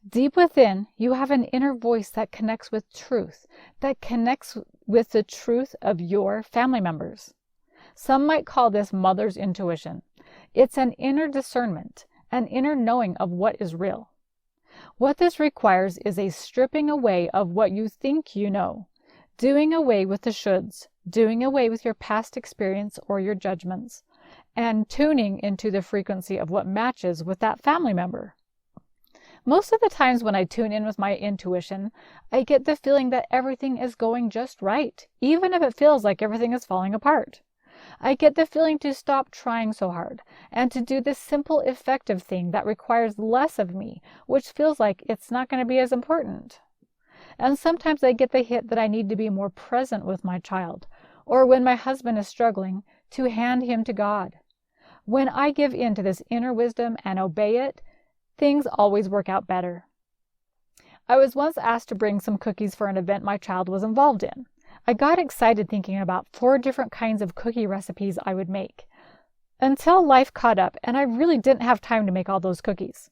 Deep within, you have an inner voice that connects with truth, that connects with the truth of your family members. Some might call this mother's intuition. It's an inner discernment, an inner knowing of what is real. What this requires is a stripping away of what you think you know, doing away with the shoulds, doing away with your past experience or your judgments, and tuning into the frequency of what matches with that family member. Most of the times when I tune in with my intuition, I get the feeling that everything is going just right, even if it feels like everything is falling apart. I get the feeling to stop trying so hard and to do this simple, effective thing that requires less of me, which feels like it's not going to be as important. And sometimes I get the hit that I need to be more present with my child, or when my husband is struggling, to hand him to God. When I give in to this inner wisdom and obey it, things always work out better. I was once asked to bring some cookies for an event my child was involved in. I got excited thinking about 4 different kinds of cookie recipes I would make, until life caught up and I really didn't have time to make all those cookies.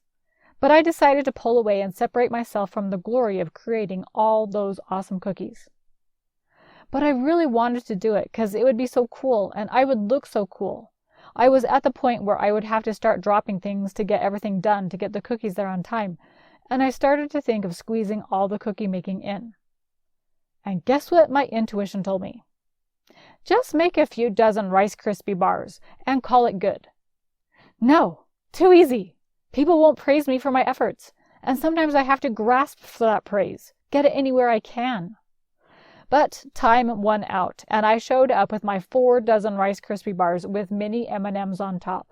But I decided to pull away and separate myself from the glory of creating all those awesome cookies. But I really wanted to do it because it would be so cool and I would look so cool. I was at the point where I would have to start dropping things to get everything done to get the cookies there on time, and I started to think of squeezing all the cookie making in. And guess what my intuition told me? Just make a few dozen Rice Krispie bars and call it good. No, too easy. People won't praise me for my efforts, and sometimes I have to grasp for that praise, get it anywhere I can. But time won out, and I showed up with my 4 dozen Rice Krispie bars with mini M&Ms on top.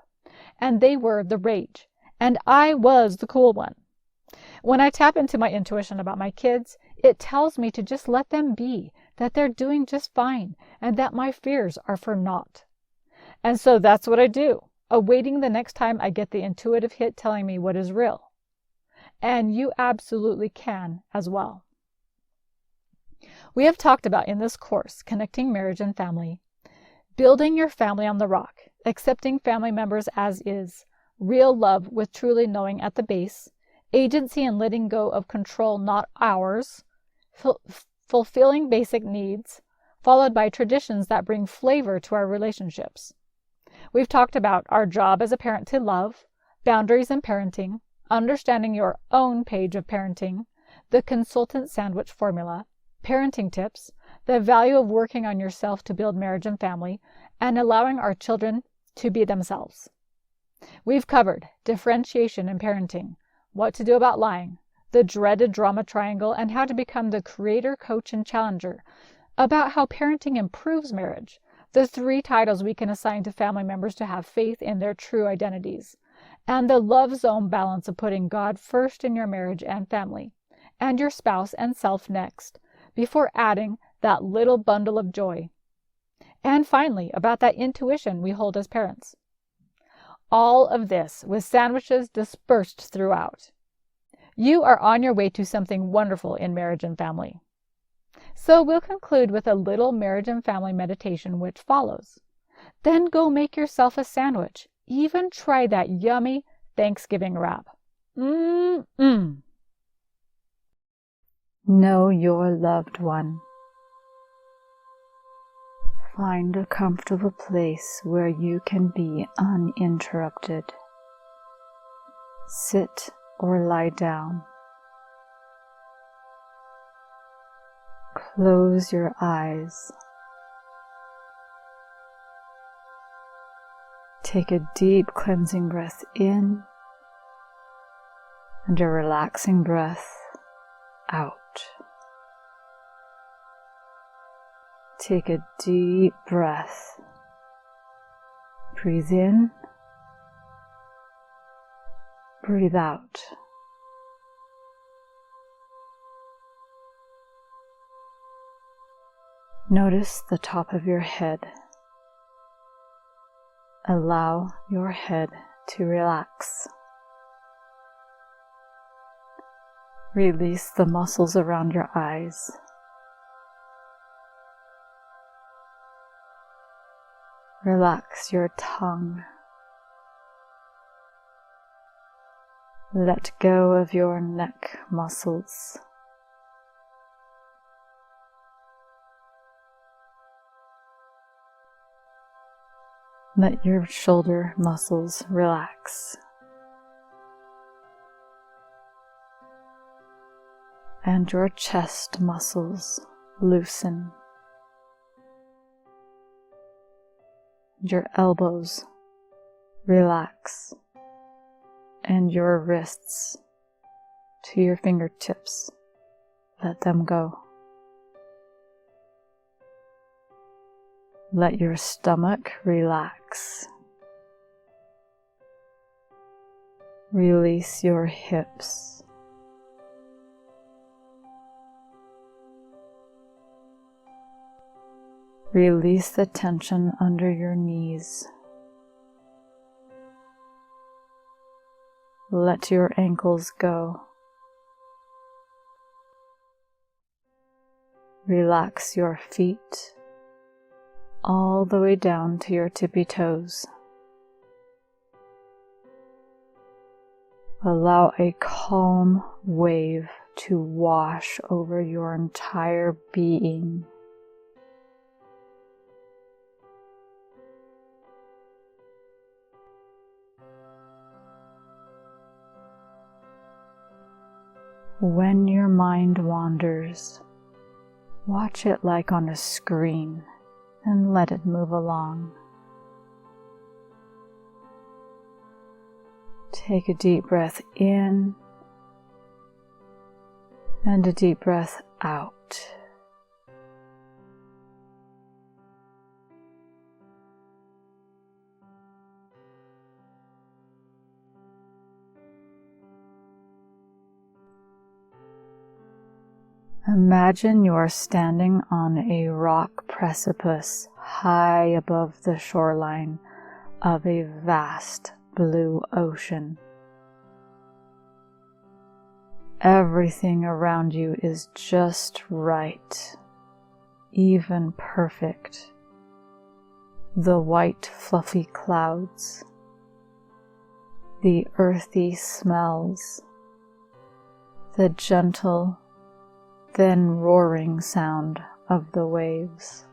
And they were the rage, and I was the cool one. When I tap into my intuition about my kids, it tells me to just let them be, that they're doing just fine, and that my fears are for naught. And so that's what I do, awaiting the next time I get the intuitive hit telling me what is real. And you absolutely can as well. We have talked about in this course, Connecting Marriage and Family, building your family on the rock, accepting family members as is, real love with truly knowing at the base, agency and letting go of control not ours, fulfilling basic needs, followed by traditions that bring flavor to our relationships. We've talked about our job as a parent to love, boundaries in parenting, understanding your own page of parenting, the consultant sandwich formula, parenting tips, the value of working on yourself to build marriage and family, and allowing our children to be themselves. We've covered differentiation in parenting, what to do about lying, the dreaded drama triangle, and how to become the creator, coach, and challenger, about how parenting improves marriage, the 3 titles we can assign to family members to have faith in their true identities, and the love zone balance of putting God first in your marriage and family, and your spouse and self next, before adding that little bundle of joy. And finally, about that intuition we hold as parents. All of this with sandwiches dispersed throughout. You are on your way to something wonderful in marriage and family. So we'll conclude with a little marriage and family meditation which follows. Then go make yourself a sandwich. Even try that yummy Thanksgiving wrap. Know your loved one. Find a comfortable place where you can be uninterrupted. Sit or lie down. Close your eyes. Take a deep cleansing breath in and a relaxing breath out. Take a deep breath. Breathe in. Breathe out. Notice the top of your head. Allow your head to relax. Release the muscles around your eyes. Relax your tongue. Let go of your neck muscles. Let your shoulder muscles relax. And your chest muscles loosen. Your elbows relax. And your wrists to your fingertips, let them go. Let your stomach relax. Release your hips. Release the tension under your knees. Let your ankles go. Relax your feet all the way down to your tippy toes. Allow a calm wave to wash over your entire being. When your mind wanders, watch it like on a screen and let it move along. Take a deep breath in and a deep breath out. Imagine you're standing on a rock precipice high above the shoreline of a vast blue ocean. Everything around you is just right, even perfect. The white fluffy clouds, the earthy smells, the gentle, then roaring sound of the waves,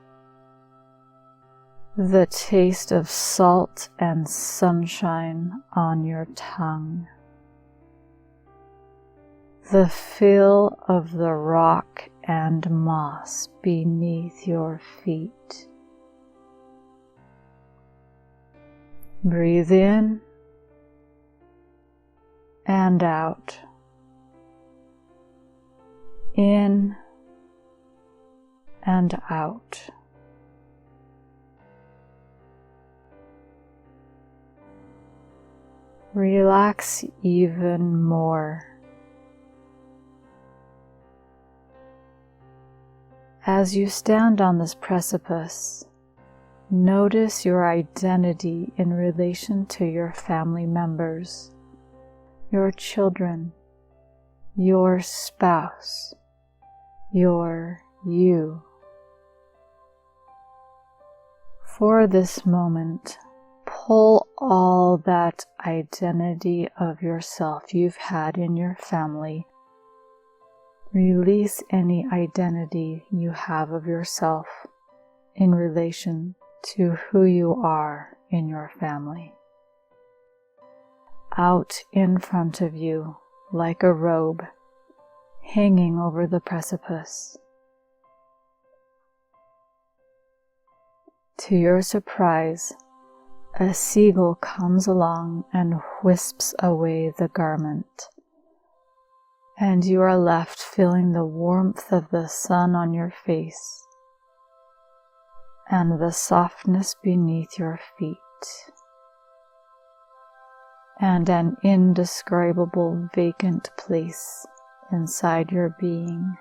the taste of salt and sunshine on your tongue, the feel of the rock and moss beneath your feet. Breathe in and out. In and out. Relax even more. As you stand on this precipice, notice your identity in relation to your family members, your children, your spouse, your you. For this moment, pull all that identity of yourself you've had in your family. Release any identity you have of yourself in relation to who you are in your family. Out in front of you, like a robe, hanging over the precipice. To your surprise, a seagull comes along and wisps away the garment, and you are left feeling the warmth of the sun on your face and the softness beneath your feet, and an indescribable vacant place inside your being.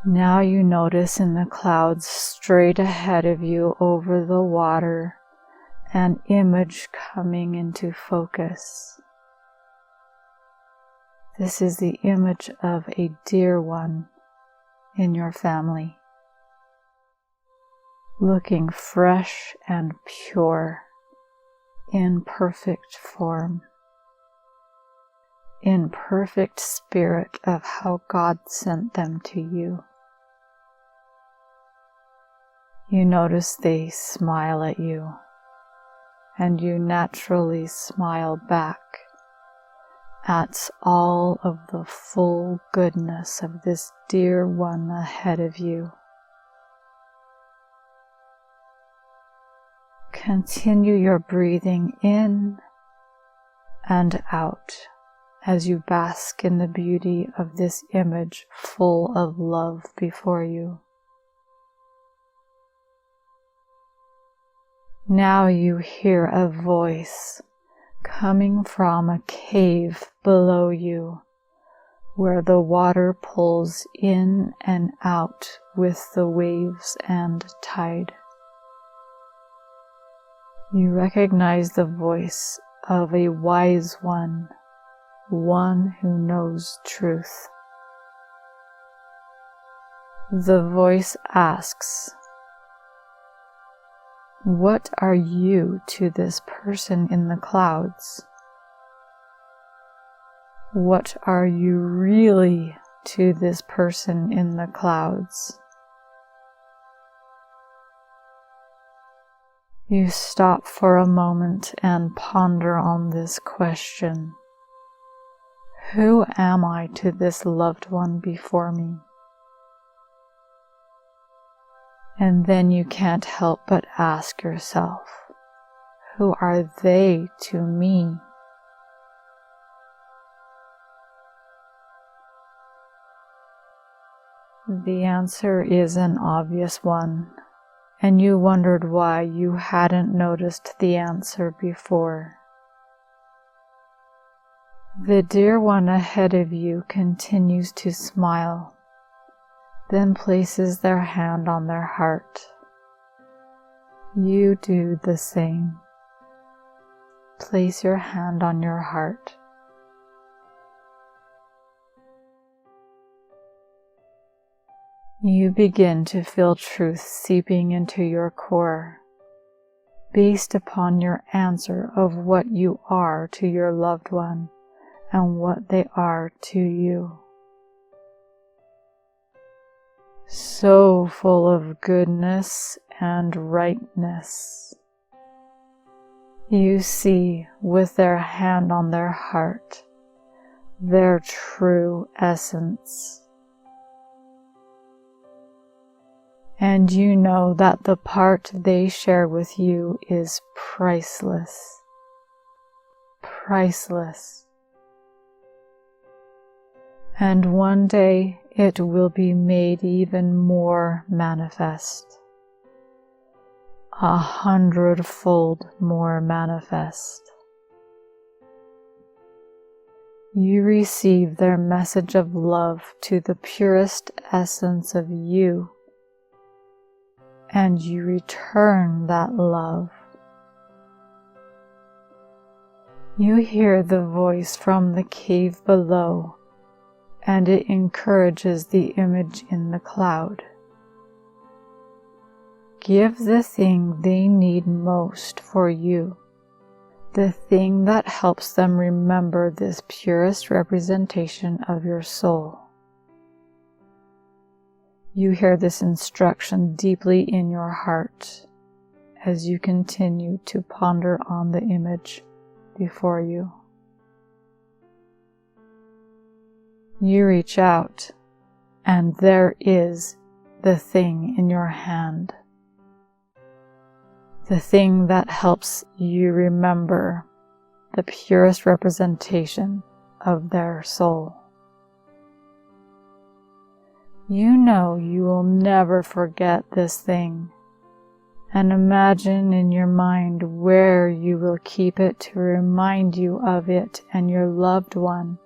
Now you notice in the clouds straight ahead of you over the water an image coming into focus. This is the image of a dear one in your family, looking fresh and pure, in perfect form, in perfect spirit of how God sent them to you. You notice they smile at you, and you naturally smile back at all of the full goodness of this dear one ahead of you. Continue your breathing in and out as you bask in the beauty of this image full of love before you. Now you hear a voice coming from a cave below you, where the water pulls in and out with the waves and tide. You recognize the voice of a wise one, one who knows truth. The voice asks, "What are you to this person in the clouds? What are you really to this person in the clouds?" You stop for a moment and ponder on this question. Who am I to this loved one before me? And then you can't help but ask yourself, who are they to me? The answer is an obvious one, and you wondered why you hadn't noticed the answer before. The dear one ahead of you continues to smile, then places their hand on their heart. You do the same. Place your hand on your heart. You begin to feel truth seeping into your core, based upon your answer of what you are to your loved one and what they are to you. So full of goodness and rightness. You see, with their hand on their heart, their true essence. And you know that the part they share with you is priceless. Priceless. And one day it will be made even more manifest. 100-fold more manifest. You receive their message of love to the purest essence of you, and you return that love. You hear the voice from the cave below, and it encourages the image in the cloud. Give the thing they need most for you, the thing that helps them remember this purest representation of your soul. You hear this instruction deeply in your heart as you continue to ponder on the image before you. You reach out, and there is the thing in your hand. The thing that helps you remember the purest representation of their soul. You know you will never forget this thing, and imagine in your mind where you will keep it to remind you of it and your loved one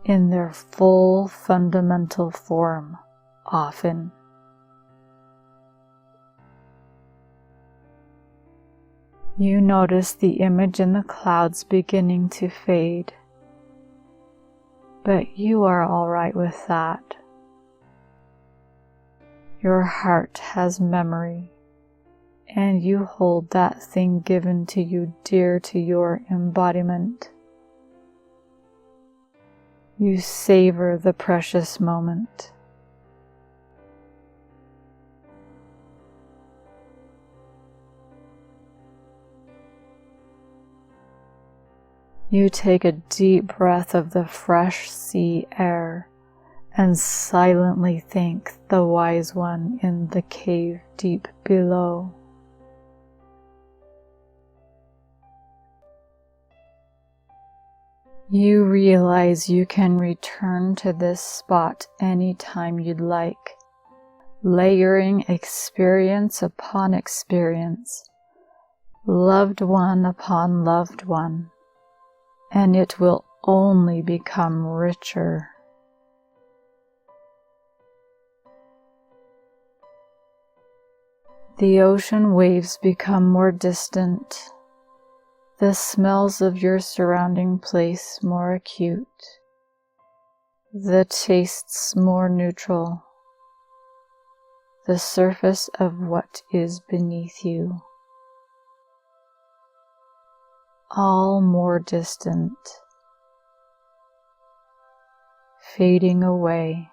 in their full fundamental form, often. You notice the image in the clouds beginning to fade, but you are all right with that. Your heart has memory, and you hold that thing given to you dear to your embodiment. You savor the precious moment. You take a deep breath of the fresh sea air and silently thank the wise one in the cave deep below. You realize you can return to this spot anytime you'd like, layering experience upon experience, loved one upon loved one, and it will only become richer. The ocean waves become more distant, the smells of your surrounding place more acute, the tastes more neutral, the surface of what is beneath you, all more distant, fading away,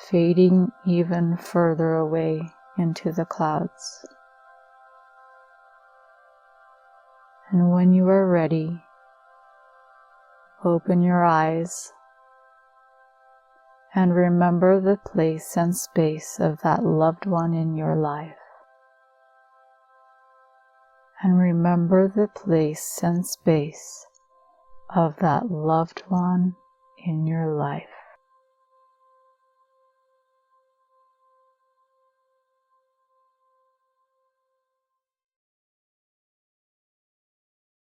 fading even further away into the clouds. And when you are ready, open your eyes and remember the place and space of that loved one in your life. And remember the place and space of that loved one in your life.